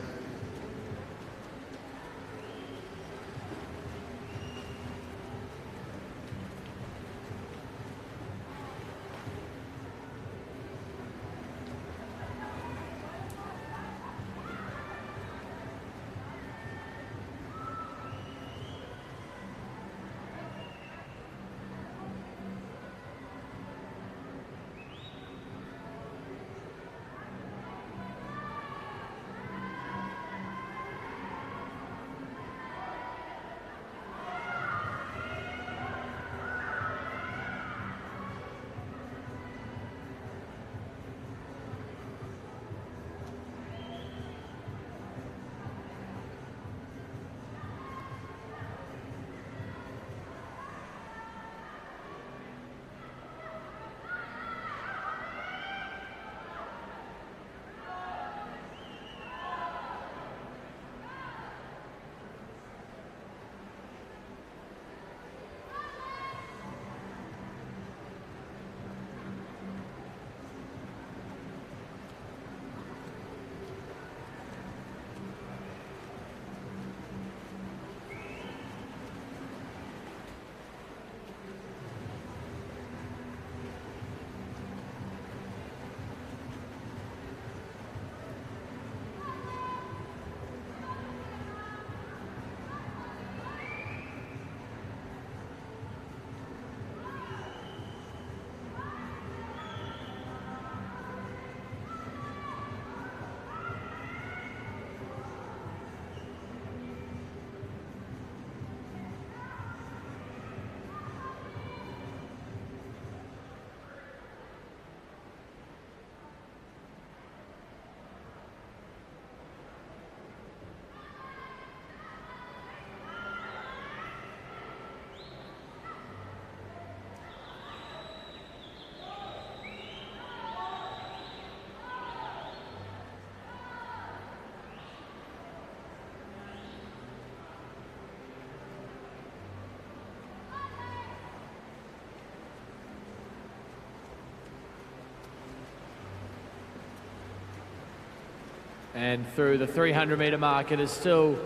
S1: And through the 300 metre mark, it is still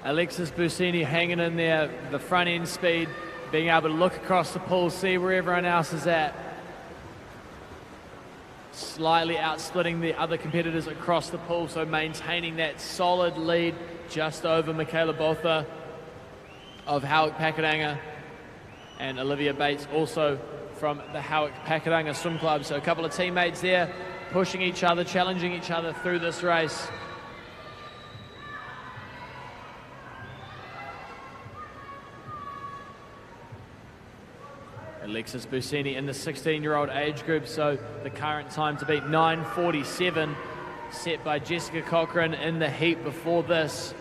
S1: Alexis Busini hanging in there, the front end speed, being able to look across the pool, see where everyone else is at. Slightly outsplitting the other competitors across the pool, so maintaining that solid lead just over Michaela Botha of Howick Pakuranga and Olivia Bates also from the Howick Pakuranga Swim Club. So a couple of teammates there pushing each other, challenging each other through this race. Alexis Busini in the 16-year-old age group, so the current time to beat 9:47, set by Jessica Cochran in the heat before this.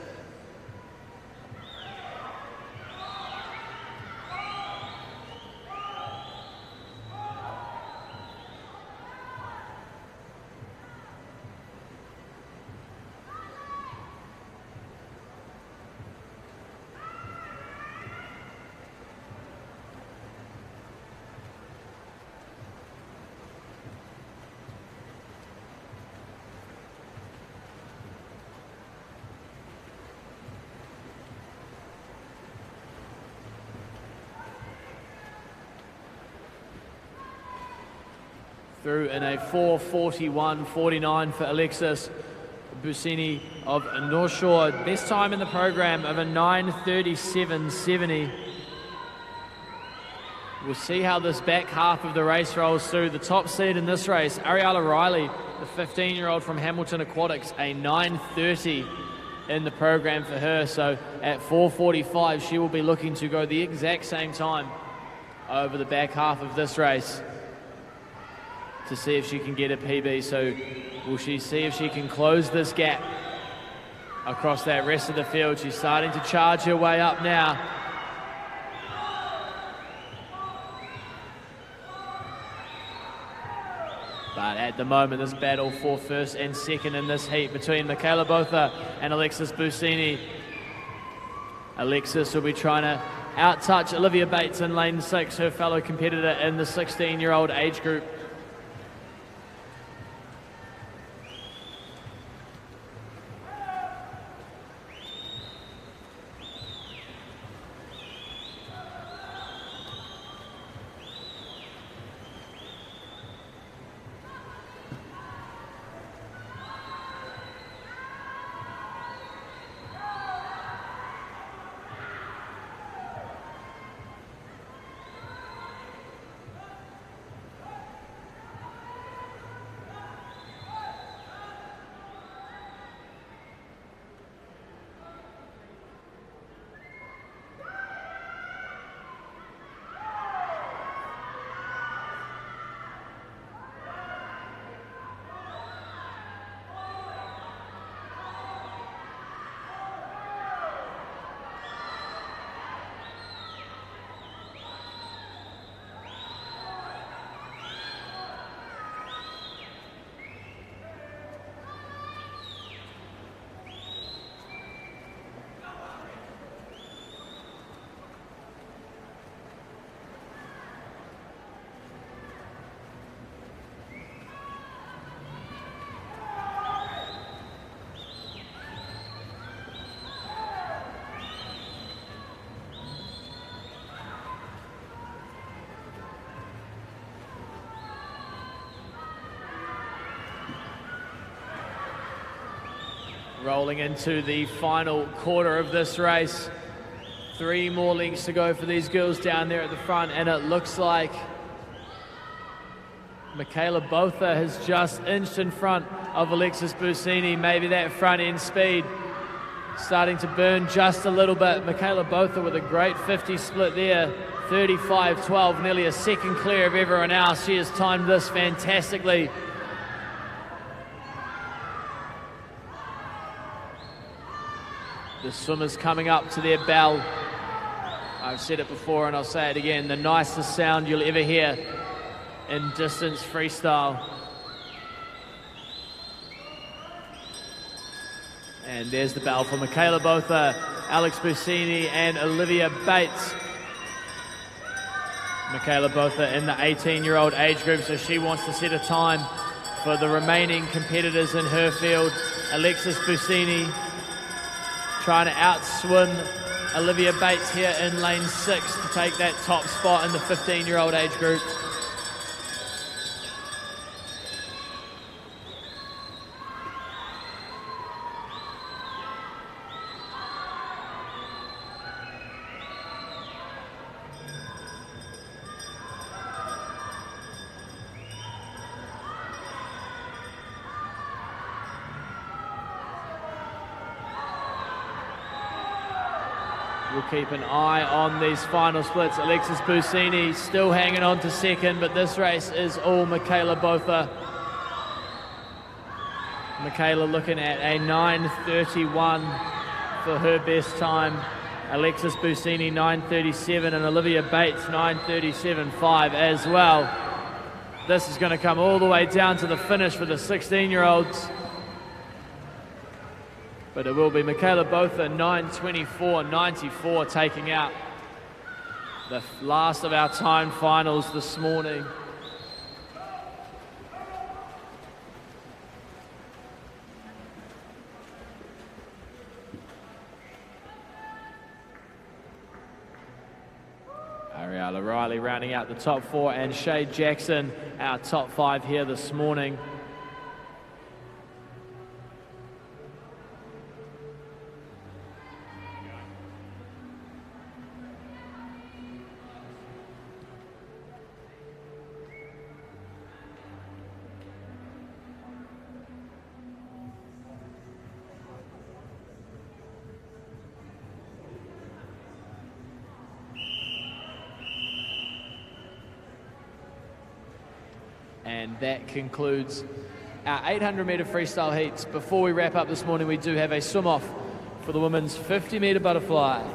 S1: Through in a 4:41.49 for Alexis. Busini of North Shore. Best time in the program of a 9:37.70. We'll see how this back half of the race rolls through. The top seed in this race, Ariella Riley, the 15-year-old from Hamilton Aquatics, a 9:30 in the program for her. So at 4:45, she will be looking to go the exact same time over the back half of this race to see if she can get a PB. So will she see if she can close this gap across that rest of the field? She's starting to charge her way up now. But at the moment, this battle for first and second in this heat between Michaela Botha and Alexis Busini. Alexis will be trying to out-touch Olivia Bates in lane 6, her fellow competitor in the 16-year-old age group. Rolling into the final quarter of this race. 3 more lengths to go for these girls down there at the front, and it looks like Michaela Botha has just inched in front of Alexis Busini. Maybe that front end speed starting to burn just a little bit. Michaela Botha with a great 50 split there, 35.12, nearly a second clear of everyone else. She has timed this fantastically. The swimmers coming up to their bell. I've said it before and I'll say it again, the nicest sound you'll ever hear in distance freestyle. And there's the bell for Michaela Botha, Alex Busini and Olivia Bates. Michaela Botha in the 18-year-old age group, so she wants to set a time for the remaining competitors in her field. Alexis Busini trying to outswim Olivia Bates here in lane 6 to take that top spot in the 15-year-old age group. We'll keep an eye on these final splits. Alexis Busini still hanging on to second, but this race is all Michaela Botha. Michaela looking at a 9:31 for her best time. Alexis Busini 9:37 and Olivia Bates 9:37.5 as well. This is going to come all the way down to the finish for the 16-year-olds. But it will be Michaela Botha 9:24.94 taking out the last of our time finals this morning. Ariella Riley rounding out the top 4 and Shay Jackson our top 5 here this morning. And that concludes our 800-metre freestyle heats. Before we wrap up this morning, we do have a swim-off for the women's 50-metre butterfly.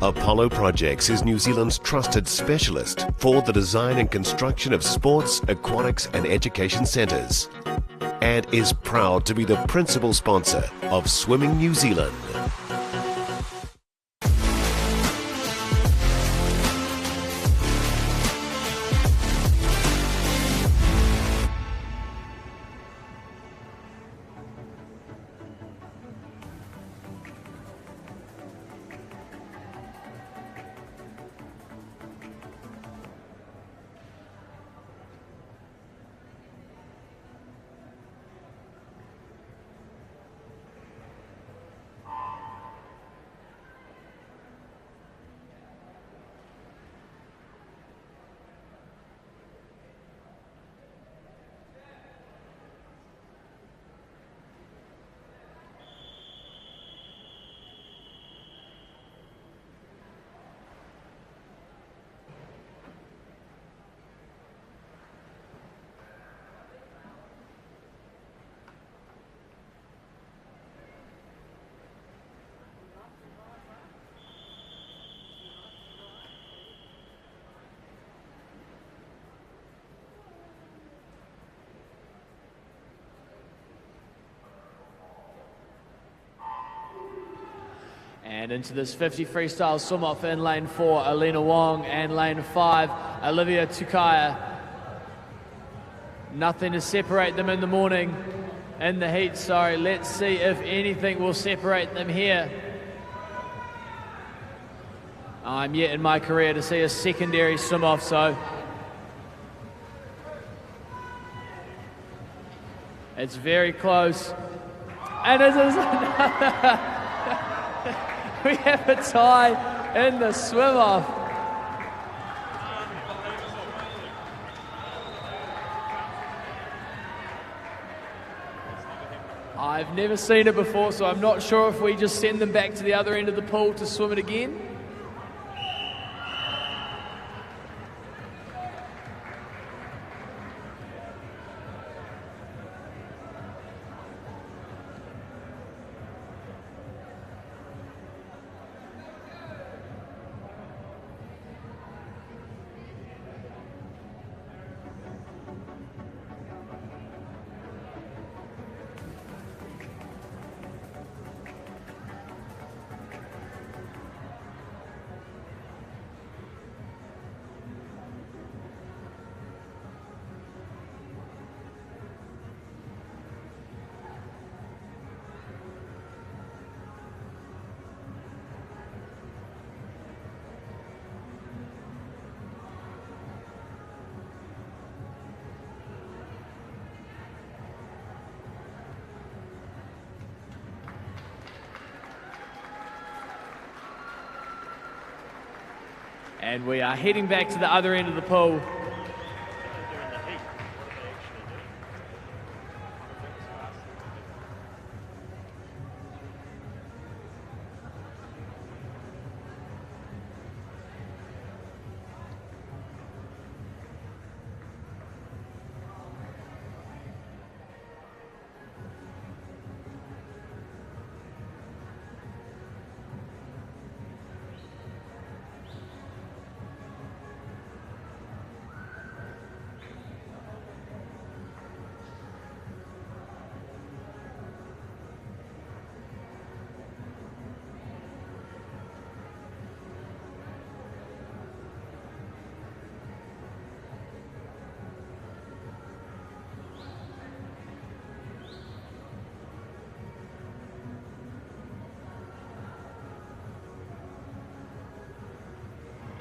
S2: Apollo Projects is New Zealand's trusted specialist for the design and construction of sports, aquatics and education centres, and is proud to be the principal sponsor of Swimming New Zealand.
S1: And into this 50 freestyle swim off in lane 4, Alina Wong, and lane 5, Olivia Tukaya. Nothing to separate them in the morning, in the heat, sorry. Let's see if anything will separate them here. I'm yet in my career to see a secondary swim off, so it's very close. And it is another. We have a tie in the swim-off. I've never seen it before, so I'm not sure if we just send them back to the other end of the pool to swim it again. And we are heading back to the other end of the pool.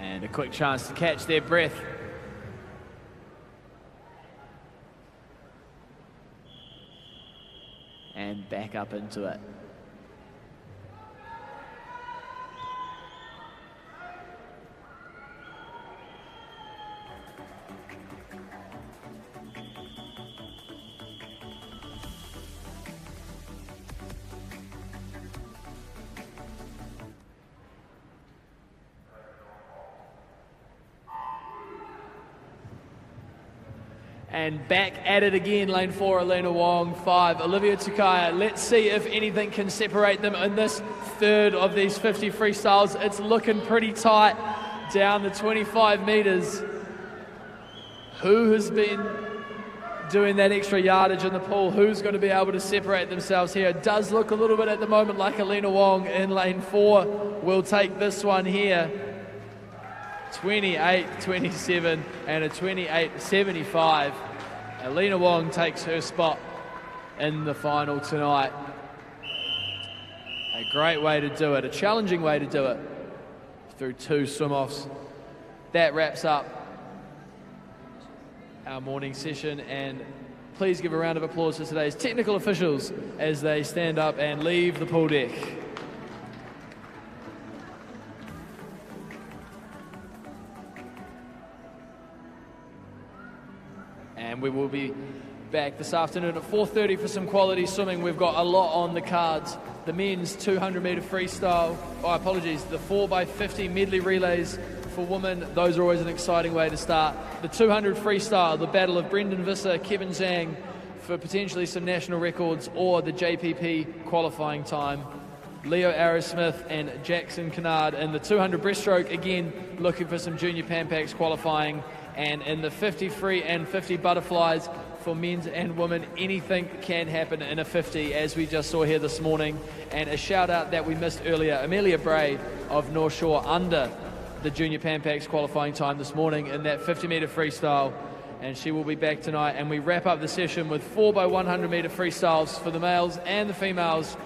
S1: And a quick chance to catch their breath. And back up into it. And back at it again, lane 4, Alina Wong, 5, Olivia Tukaya. Let's see if anything can separate them in this third of these 50 freestyles. It's looking pretty tight down the 25 metres. Who has been doing that extra yardage in the pool? Who's going to be able to separate themselves here? It does look a little bit at the moment like Alina Wong in lane 4 will take this one here. 28-27 and a 28-75. Alina Wong takes her spot in the final tonight. A great way to do it, a challenging way to do it through 2 swim-offs. That wraps up our morning session, and please give a round of applause to today's technical officials as they stand up and leave the pool deck. And we will be back this afternoon at 4:30 for some quality swimming. We've got a lot on the cards. The men's 200-metre freestyle, the 4x50 medley relays for women. Those are always an exciting way to start. The 200 freestyle, the battle of Brendan Visser, Kevin Zhang for potentially some national records, or the JPP qualifying time. Leo Arrowsmith and Jackson Kennard in the 200 breaststroke, again looking for some junior Pan Pacs qualifying. And in the 50 free and 50 butterflies for men's and women, anything can happen in a 50, as we just saw here this morning. And a shout out that we missed earlier, Amelia Bray of North Shore under the junior Pan Pacs qualifying time this morning in that 50-metre freestyle, and she will be back tonight. And we wrap up the session with 4x100-metre freestyles for the males and the females.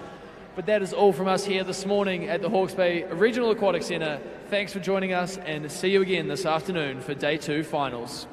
S1: But that is all from us here this morning at the Hawke's Bay Regional Aquatic Centre. Thanks for joining us, and see you again this afternoon for Day 2 finals.